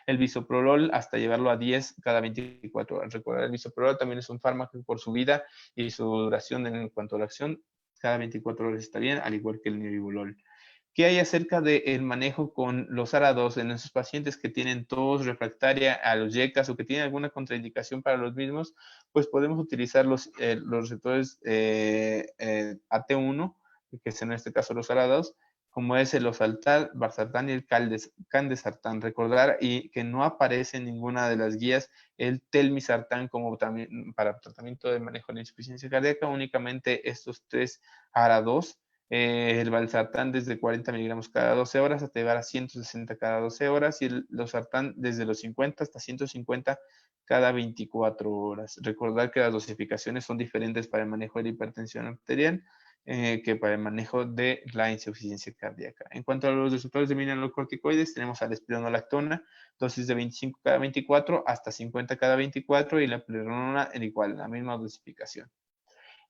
El bisoprolol hasta llevarlo a 10 cada 24 horas. Recordar, el bisoprolol también es un fármaco por su vida y su duración en cuanto a la acción. Cada 24 horas está bien, al igual que el nebivolol. ¿Qué hay acerca del manejo con los ARA2 en esos pacientes que tienen tos refractaria a los YECAS o que tienen alguna contraindicación para los mismos? Pues podemos utilizar los receptores AT1, que es en este caso los ARA2, como es el Losartán, valsartán y el candesartán. Recordar y que no aparece en ninguna de las guías el telmisartán como también para tratamiento de manejo de la insuficiencia cardíaca, únicamente estos tres ARA2. El valsartán desde 40 miligramos cada 12 horas hasta llegar a 160 cada 12 horas y el losartán desde los 50 hasta 150 cada 24 horas. Recordar que las dosificaciones son diferentes para el manejo de la hipertensión arterial que para el manejo de la insuficiencia cardíaca. En cuanto a los receptores de mineralocorticoides, tenemos a la espironolactona, dosis de 25 cada 24 hasta 50 cada 24, y la plerona en igual, la misma dosificación.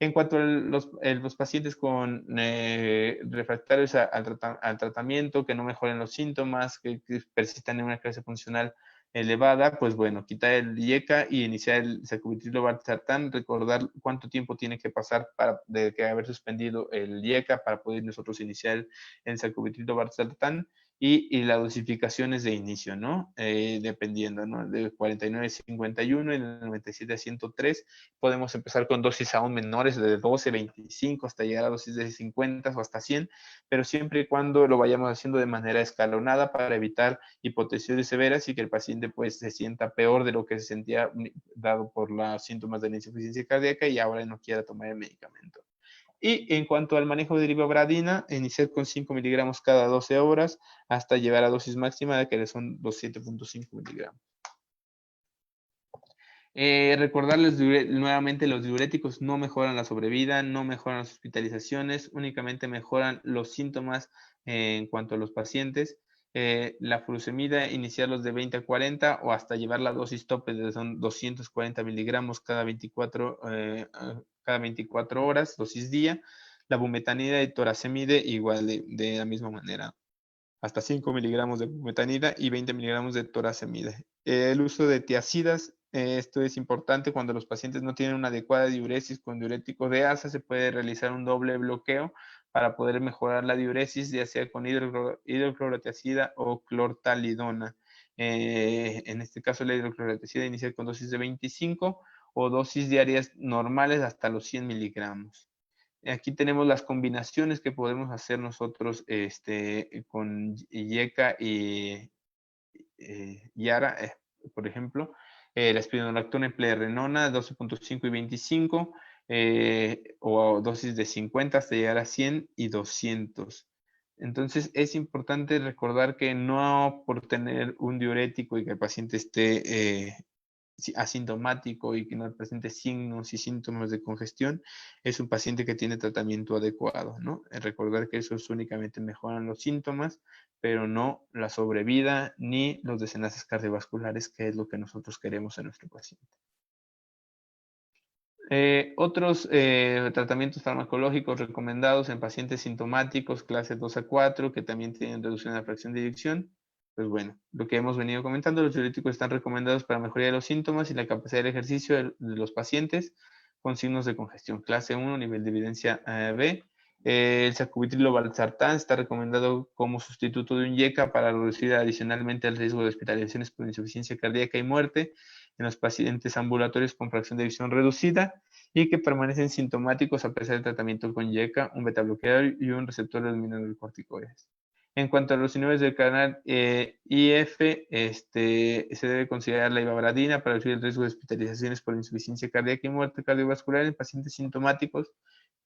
En cuanto a los pacientes con refractarios al tratamiento, que no mejoren los síntomas, que persistan en una clase funcional elevada, pues bueno, quitar el IECA y iniciar el sacubitrilo valsartán, recordar cuánto tiempo tiene que pasar de que haber suspendido el IECA para poder nosotros iniciar el sacubitrilo valsartán, y las dosificaciones de inicio, ¿no? Dependiendo, ¿no? De 49 a 51 y de 97 a 103. Podemos empezar con dosis aún menores, de 12, 25, hasta llegar a dosis de 50 o hasta 100, pero siempre y cuando lo vayamos haciendo de manera escalonada para evitar hipotensiones severas y que el paciente pues se sienta peor de lo que se sentía dado por los síntomas de la insuficiencia cardíaca y ahora no quiera tomar el medicamento. Y en cuanto al manejo de ribavradina, iniciar con 5 miligramos cada 12 horas hasta llegar a dosis máxima de que son los 7.5 miligramos. Recordarles nuevamente, los diuréticos no mejoran la sobrevida, no mejoran las hospitalizaciones, únicamente mejoran los síntomas en cuanto a los pacientes. La furosemida, iniciarlos de 20 a 40 o hasta llevar la dosis tope de son 240 miligramos cada 24 horas, dosis día. La bumetanida y torasemide igual de la misma manera, hasta 5 miligramos de bumetanida y 20 miligramos de torasemida. El uso de tiazidas, esto es importante cuando los pacientes no tienen una adecuada diuresis con diurético de asa, se puede realizar un doble bloqueo para poder mejorar la diuresis, ya sea con hidroclorotiazida o clortalidona. En este caso, la hidroclorotiazida inicia con dosis de 25 o dosis diarias normales hasta los 100 miligramos. Aquí tenemos las combinaciones que podemos hacer nosotros con IECA y YARA, por ejemplo. La espironolactona en plerenona, 12.5 y 25, o dosis de 50 hasta llegar a 100 y 200. Entonces, es importante recordar que no por tener un diurético y que el paciente esté asintomático y que no presente signos y síntomas de congestión, es un paciente que tiene tratamiento adecuado, ¿no? Recordar que esos únicamente mejoran los síntomas, pero no la sobrevida ni los desenlaces cardiovasculares, que es lo que nosotros queremos en nuestro paciente. Otros tratamientos farmacológicos recomendados en pacientes sintomáticos, clase 2 a 4, que también tienen reducción de la fracción de eyección. Pues bueno, lo que hemos venido comentando, los diuréticos están recomendados para mejoría de los síntomas y la capacidad de ejercicio de los pacientes con signos de congestión. Clase 1, nivel de evidencia B. El sacubitrilo valsartán está recomendado como sustituto de un IECA para reducir adicionalmente el riesgo de hospitalizaciones por insuficiencia cardíaca y muerte en los pacientes ambulatorios con fracción de eyección reducida y que permanecen sintomáticos a pesar del tratamiento con IECA, un beta bloqueador y un receptor de mineralocorticoides. En cuanto a los niveles del canal IF, se debe considerar la ivabradina para reducir el riesgo de hospitalizaciones por insuficiencia cardíaca y muerte cardiovascular en pacientes sintomáticos,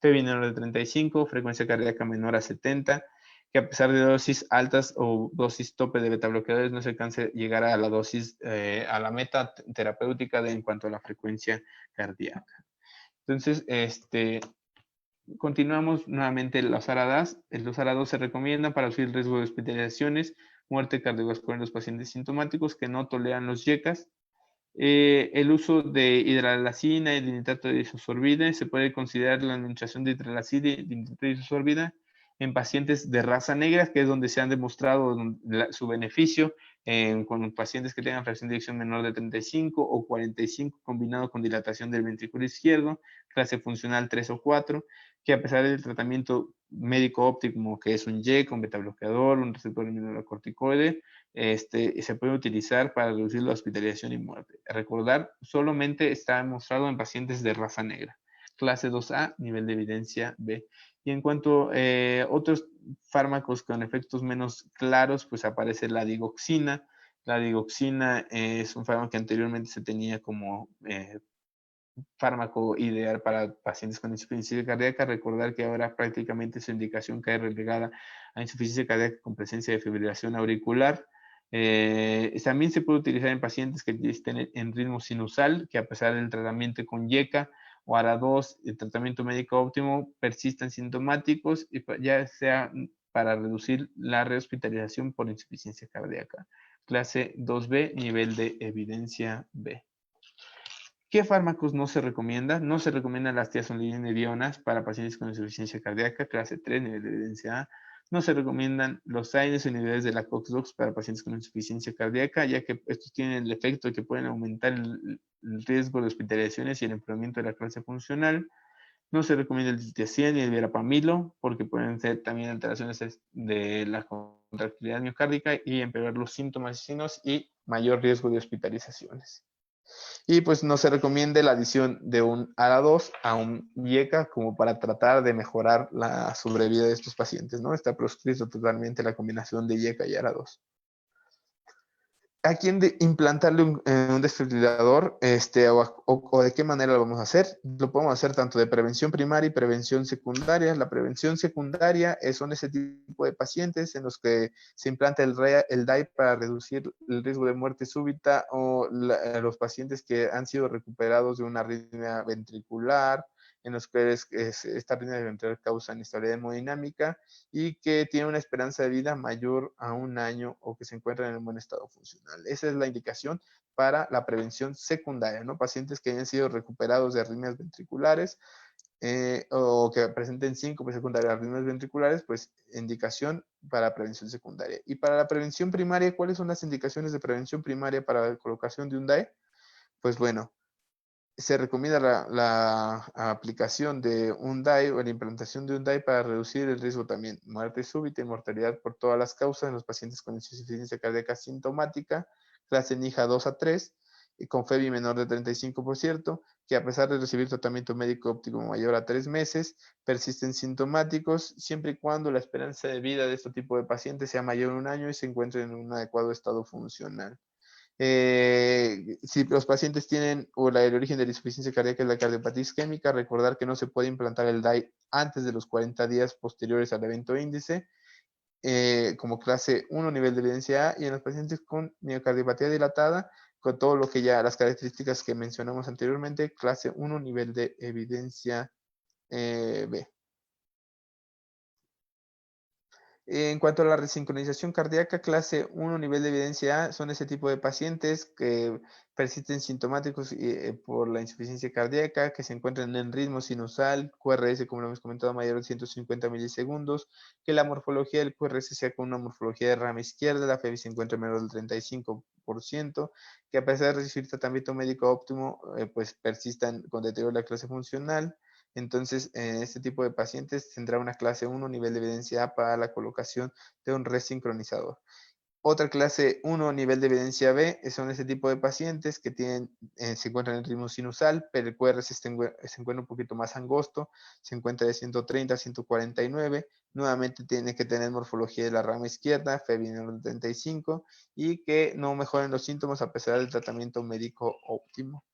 FEBI menor de 35, frecuencia cardíaca menor a 70, que a pesar de dosis altas o dosis tope de beta bloqueadores no se alcanza a llegar a la dosis, a la meta terapéutica en cuanto a la frecuencia cardíaca. Entonces, continuamos nuevamente los ARADAS. Los ARADAS se recomiendan para reducir el riesgo de hospitalizaciones, muerte cardiovascular en los pacientes sintomáticos que no toleran los YECAS. El uso de hidralacina y de nitrato de isosorbida, se puede considerar la administración de hidralacina y de nitrato de isosorbida en pacientes de raza negra, que es donde se han demostrado su beneficio con pacientes que tengan fracción de eyección menor de 35 o 45 combinado con dilatación del ventrículo izquierdo, clase funcional 3 o 4, que a pesar del tratamiento médico óptimo, que es un YECA, un beta bloqueador, un receptor mineralocorticoide, se puede utilizar para reducir la hospitalización y muerte. Recordar, solamente está demostrado en pacientes de raza negra. Clase 2A, nivel de evidencia B. Y en cuanto a otros fármacos con efectos menos claros, pues aparece la digoxina. La digoxina es un fármaco que anteriormente se tenía como fármaco ideal para pacientes con insuficiencia cardíaca. Recordar que ahora prácticamente su indicación cae relegada a insuficiencia cardíaca con presencia de fibrilación auricular. También se puede utilizar en pacientes que estén en ritmo sinusal, que a pesar del tratamiento con YECA o ARA2, el tratamiento médico óptimo, persistan sintomáticos y ya sea para reducir la rehospitalización por insuficiencia cardíaca. Clase 2B, nivel de evidencia B. ¿Qué fármacos no se recomiendan? No se recomiendan las tiazolidinedionas para pacientes con insuficiencia cardíaca, clase 3, nivel de evidencia A. No se recomiendan los AINES o inhibidores de la COX-2 para pacientes con insuficiencia cardíaca, ya que estos tienen el efecto de que pueden aumentar el riesgo de hospitalizaciones y el empeoramiento de la clase funcional. No se recomienda el diltiazem ni el verapamilo, porque pueden ser también alteraciones de la contractilidad miocárdica y empeorar los síntomas y signos y mayor riesgo de hospitalizaciones. Y pues no se recomienda la adición de un ARA2 a un IECA como para tratar de mejorar la sobrevida de estos pacientes, ¿no? Está proscrito totalmente la combinación de IECA y ARA2. ¿A quién implantarle un desfibrilador o de qué manera lo vamos a hacer? Lo podemos hacer tanto de prevención primaria y prevención secundaria. La prevención secundaria son ese tipo de pacientes en los que se implanta el DAI para reducir el riesgo de muerte súbita o los pacientes que han sido recuperados de una arritmia ventricular, en los que esta arritmia ventricular causa inestabilidad hemodinámica y que tiene una esperanza de vida mayor a 1 año o que se encuentran en un buen estado funcional. Esa es la indicación para la prevención secundaria, ¿no? Pacientes que hayan sido recuperados de arritmias ventriculares o que presenten síncope secundaria de arritmias ventriculares, pues indicación para prevención secundaria. Y para la prevención primaria, ¿cuáles son las indicaciones de prevención primaria para la colocación de un DAE? Pues bueno, se recomienda la aplicación de un DAI o la implantación de un DAI para reducir el riesgo también muerte súbita y mortalidad por todas las causas en los pacientes con insuficiencia cardíaca sintomática, clase NIHA 2 a 3, y con FEBI menor de 35%, que a pesar de recibir tratamiento médico óptimo mayor a 3 meses, persisten sintomáticos siempre y cuando la esperanza de vida de este tipo de pacientes sea mayor a 1 año y se encuentren en un adecuado estado funcional. Si los pacientes tienen o el origen de la insuficiencia cardíaca es la cardiopatía isquémica, recordar que no se puede implantar el DAI antes de los 40 días posteriores al evento índice, como clase 1 nivel de evidencia A, y en los pacientes con miocardiopatía dilatada, con todo lo que ya, las características que mencionamos anteriormente, clase 1 nivel de evidencia B. En cuanto a la resincronización cardíaca, clase 1, nivel de evidencia A, son ese tipo de pacientes que persisten sintomáticos por la insuficiencia cardíaca, que se encuentran en ritmo sinusal, QRS, como lo hemos comentado, mayor de 150 milisegundos, que la morfología del QRS sea con una morfología de rama izquierda, la FEBI se encuentra menor del 35%, que a pesar de recibir tratamiento médico óptimo, pues persistan con deterioro de la clase funcional. Entonces, en este tipo de pacientes tendrá una clase 1, nivel de evidencia A para la colocación de un resincronizador. Otra clase 1, nivel de evidencia B, son ese tipo de pacientes que se encuentran en ritmo sinusal, pero el QRS se encuentra un poquito más angosto, se encuentra de 130 a 149, nuevamente tiene que tener morfología de la rama izquierda, FEBI menor de 35, y que no mejoren los síntomas a pesar del tratamiento médico óptimo.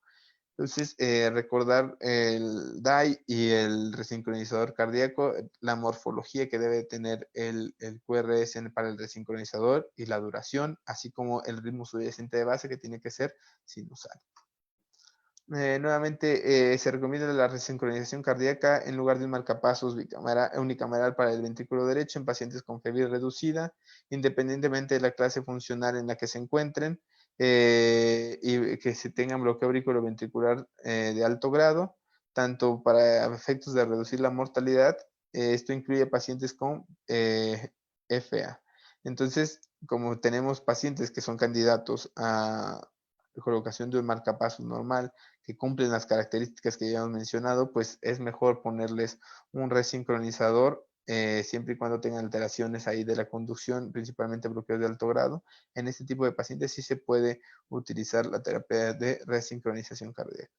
Entonces, recordar el DAI y el resincronizador cardíaco, la morfología que debe tener el QRS para el resincronizador y la duración, así como el ritmo subyacente de base que tiene que ser sinusal. Nuevamente, se recomienda la resincronización cardíaca en lugar de un marcapasos unicameral para el ventrículo derecho en pacientes con FEBI reducida, independientemente de la clase funcional en la que se encuentren. Y que se tengan bloqueo auriculoventricular de alto grado, tanto para efectos de reducir la mortalidad, esto incluye pacientes con FA. Entonces, como tenemos pacientes que son candidatos a colocación de un marcapasos normal, que cumplen las características que ya hemos mencionado, pues es mejor ponerles un resincronizador siempre y cuando tengan alteraciones ahí de la conducción, principalmente bloqueos de alto grado. En este tipo de pacientes sí se puede utilizar la terapia de resincronización cardíaca.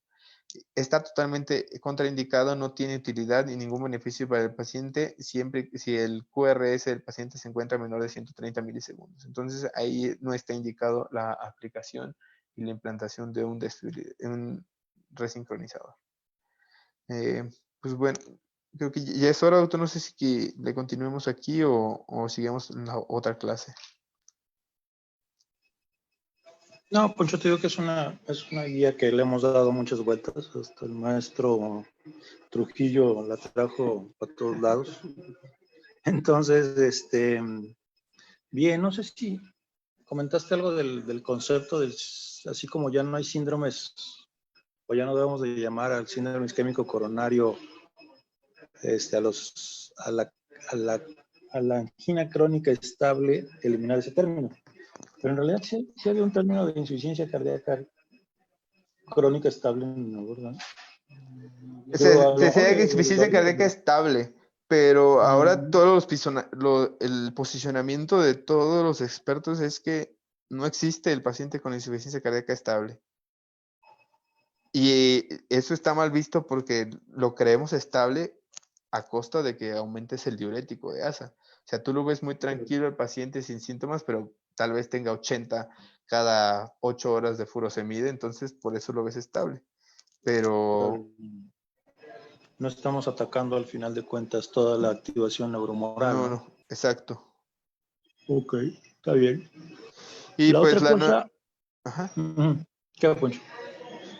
Está totalmente contraindicado, no tiene utilidad ni ningún beneficio para el paciente siempre si el QRS del paciente se encuentra menor de 130 milisegundos. Entonces ahí no está indicado la aplicación y la implantación de un resincronizador. Pues bueno, creo que ya es hora, doctor. No sé si le continuemos aquí o sigamos en la otra clase. No, Poncho, te digo que es una guía que le hemos dado muchas vueltas. Hasta el maestro Trujillo la trajo para todos lados. Entonces, bien, no sé si comentaste algo del concepto así como ya no hay síndromes, o ya no debemos de llamar al síndrome isquémico coronario, a la, a la angina crónica estable, eliminar ese término. Pero en realidad sí había un término de insuficiencia cardíaca crónica estable, ¿no? ¿Verdad? Se decía que insuficiencia cardíaca estable, pero ahora todos el posicionamiento de todos los expertos es que no existe el paciente con insuficiencia cardíaca estable. Y eso está mal visto porque lo creemos estable a costa de que aumentes el diurético de ASA. O sea, tú lo ves muy tranquilo el paciente sin síntomas, pero tal vez tenga 80 cada 8 horas de furosemide, entonces por eso lo ves estable. Pero no estamos atacando al final de cuentas toda la activación neuromoral. no, exacto. Ok, está bien. Y la pues otra cosa... Ajá. ¿Qué va, Poncho?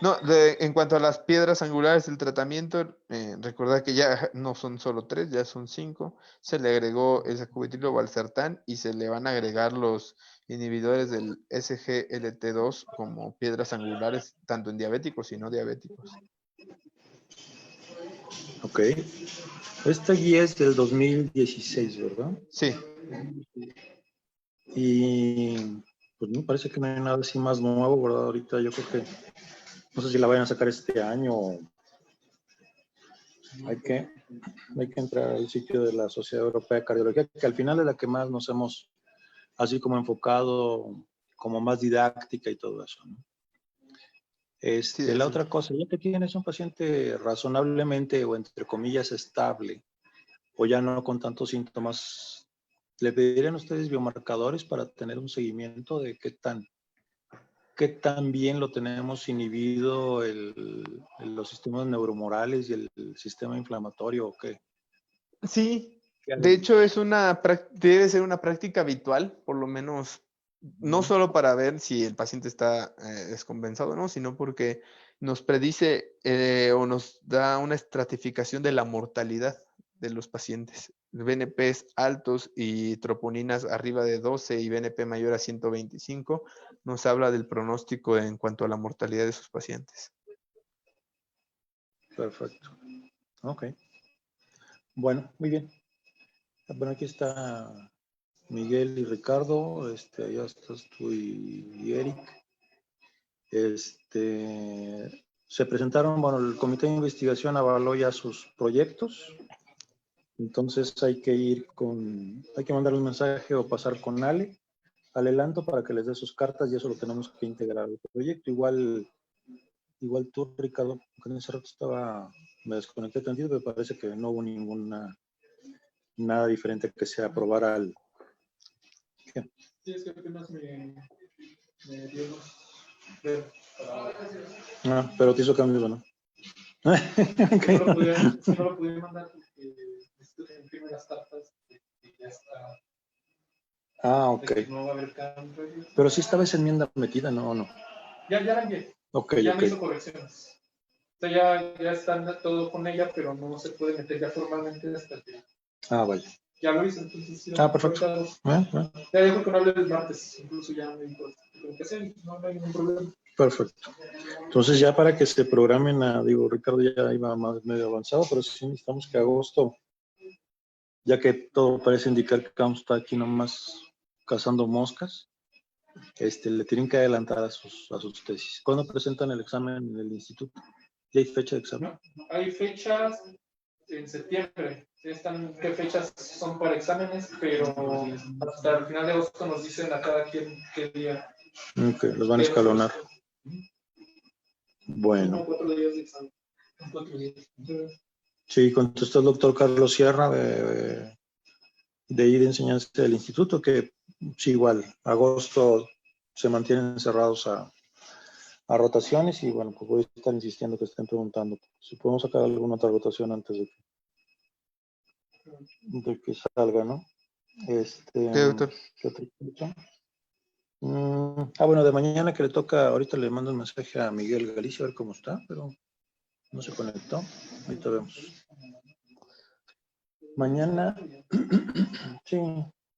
No, en cuanto a las piedras angulares del tratamiento, recordad que ya no son solo 3, ya son 5. Se le agregó el sacubitrilo valsartán y se le van a agregar los inhibidores del SGLT2 como piedras angulares, tanto en diabéticos y no diabéticos. Ok. Esta guía es del 2016, ¿verdad? Sí. Y pues me parece que no hay nada así más nuevo, ¿verdad? Ahorita yo creo que, no sé si la vayan a sacar este año o hay que entrar al sitio de la Sociedad Europea de Cardiología, que al final es la que más nos hemos así como enfocado, como más didáctica y todo eso, ¿no? Sí, La otra cosa, ya que tienes un paciente razonablemente o entre comillas estable, o ya no con tantos síntomas, ¿le pedirían ustedes biomarcadores para tener un seguimiento de qué tan bien lo tenemos inhibido los sistemas neuromorales y el sistema inflamatorio o qué? Sí, de hecho debe ser una práctica habitual, por lo menos, no solo para ver si el paciente está descompensado o no, sino porque nos predice o nos da una estratificación de la mortalidad de los pacientes. BNPs altos y troponinas arriba de 12 y BNP mayor a 125 nos habla del pronóstico en cuanto a la mortalidad de sus pacientes. Perfecto. Ok. Bueno, muy bien. Bueno, aquí está Miguel y Ricardo, allá estás tú y Eric. Se presentaron, bueno, el comité de investigación avaló ya sus proyectos, entonces hay que mandar un mensaje o pasar con Ale Lanto para que les dé sus cartas y eso lo tenemos que integrar al proyecto. Igual tú, Ricardo, porque en ese rato me desconecté tantito, pero parece que no hubo nada diferente que se aprobara al... ¿Qué? Sí, es que apenas me dio los... Pero te hizo cambios, ¿no? Okay. No lo podía mandar porque imprime las cartas y ya está. Ok. No va a haber cambio. Pero sí estaba esa enmienda metida, ¿no? ¿O no? Ya la envié. Ya me hizo correcciones. O sea, ya está todo con ella, pero no se puede meter ya formalmente hasta que... Vaya. Ya lo hice, entonces sí. Perfecto. Ya dijo que no hable el martes, incluso ya me dijo que hacer, no hay ningún problema. Perfecto. Entonces ya para que se programen Ricardo ya iba más medio avanzado, pero sí necesitamos que agosto, ya que todo parece indicar que Camps está aquí nomás cazando moscas, le tienen que adelantar a sus tesis. ¿Cuándo presentan el examen en el instituto? ¿Ya hay fecha de examen? No, hay fechas en septiembre. Están qué fechas son para exámenes, pero hasta el final de agosto nos dicen a cada quien qué día. Ok, los van a escalonar. Bueno. 4 días de examen. 4 días. Sí, contestó el doctor Carlos Sierra de ir de enseñanza del instituto, que sí, igual, agosto se mantienen cerrados a rotaciones y bueno, pues voy a estar insistiendo que estén preguntando si podemos sacar alguna otra rotación antes de que salga, ¿no? ¿Qué, doctor? ¿Qué otra cosa? Bueno, de mañana que le toca, ahorita le mando un mensaje a Miguel Galicia a ver cómo está, pero no se conectó. Ahorita vemos. Mañana, sí,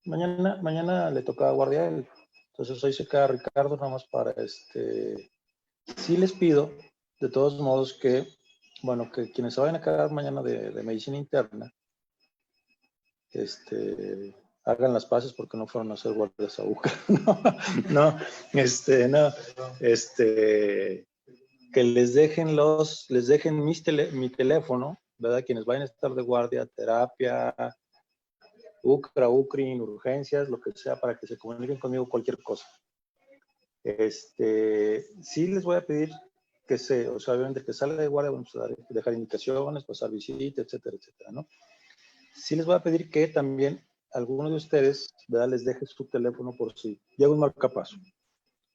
mañana le toca guardia a él. Entonces hoy se queda Ricardo nada más para Sí les pido, de todos modos, que, bueno, que quienes se vayan a quedar mañana de medicina interna, hagan las paces porque no fueron a hacer guardias a UCA. no, que les dejen mi teléfono, ¿verdad? Quienes vayan a estar de guardia, terapia, UCRA, UCRIN, urgencias, lo que sea, para que se comuniquen conmigo cualquier cosa. Sí les voy a pedir obviamente que salga de guardia, vamos a dejar indicaciones, pasar visita, etcétera, etcétera, ¿no? Sí les voy a pedir que también alguno de ustedes, ¿verdad? Les deje su teléfono por si llega un marcapaso.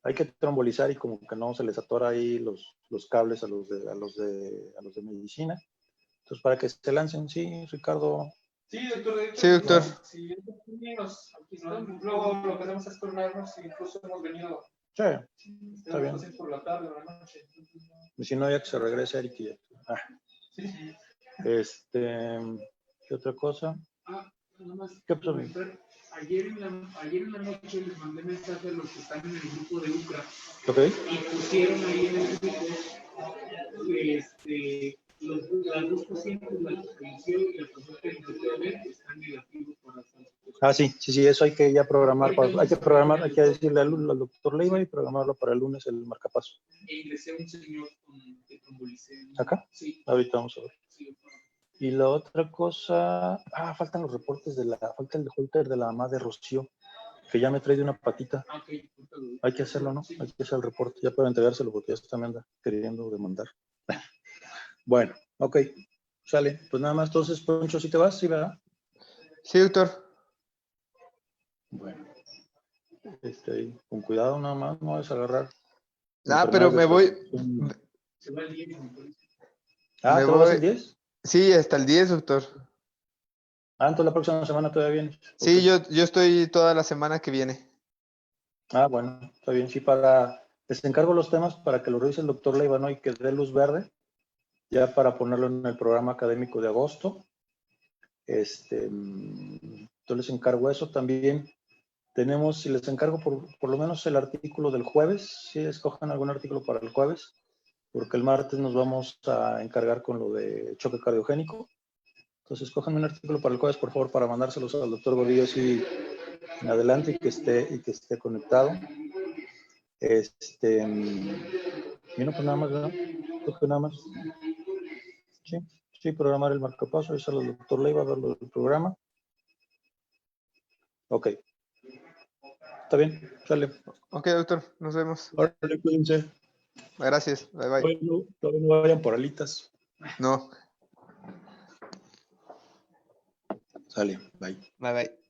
Hay que trombolizar y como que no se les atora ahí los cables a los de medicina. Entonces, para que se lancen, sí, Ricardo. Sí, doctor, de hecho, Sí, doctor. Si aquí estamos, luego lo que hacemos es turnarnos y incluso hemos venido Sí, está bien. por la tarde o la noche. Y si no, ya que se regrese Eric y ya. Sí. ¿Qué otra cosa? Nada más ¿Qué pasó? ayer en la noche les mandé mensaje a los que están en el grupo de UCRA Ok. y pusieron ahí en el grupo las dos pacientes, la que y la paciente del PTB, están negativos para Sí, eso hay que ya programar, hay que decirle al doctor Leiva y programarlo para el lunes el marcapaso. E ingresé a un señor que trombolicé. ¿Acá? Sí. Ahorita vamos a ver. Sí. Y la otra cosa, faltan los reportes falta el holter de la mamá de Rocío, que ya me trae de una patita. Okay. Hay que hacerlo, ¿no? Hay que hacer el reporte, ya para entregárselo porque ya está me anda queriendo demandar. Bueno, ok, sale. Pues nada más, entonces, Poncho, ¿sí te vas? ¿Sí, verdad? Sí, doctor. Bueno, con cuidado nada más, no vas a agarrar. Pero me voy. Se va el 10. ¿te vas el 10? Sí, hasta el 10, doctor. Entonces la próxima semana todavía vienes. Sí, Okay. yo estoy toda la semana que viene. Bueno, está bien. Sí, les encargo los temas para que lo revise el doctor Leiva, ¿no? Y que dé luz verde, ya para ponerlo en el programa académico de agosto. Yo les encargo eso también. Si les encargo por lo menos el artículo del jueves, si escojan algún artículo para el jueves, porque el martes nos vamos a encargar con lo de choque cardiogénico. Entonces, escojan un artículo para el jueves, por favor, para mandárselos al doctor Gordillo así en adelante y que esté conectado. Y no, pues nada más, ¿verdad? Creo que nada más. Sí, programar el marcapaso, avisarle al doctor Leiva, verlo del programa. Ok. Está bien, sale. Ok, doctor, nos vemos. Órale, cuídense. Gracias, bye bye. Todavía no vayan por alitas. No. Sale, bye. Bye bye.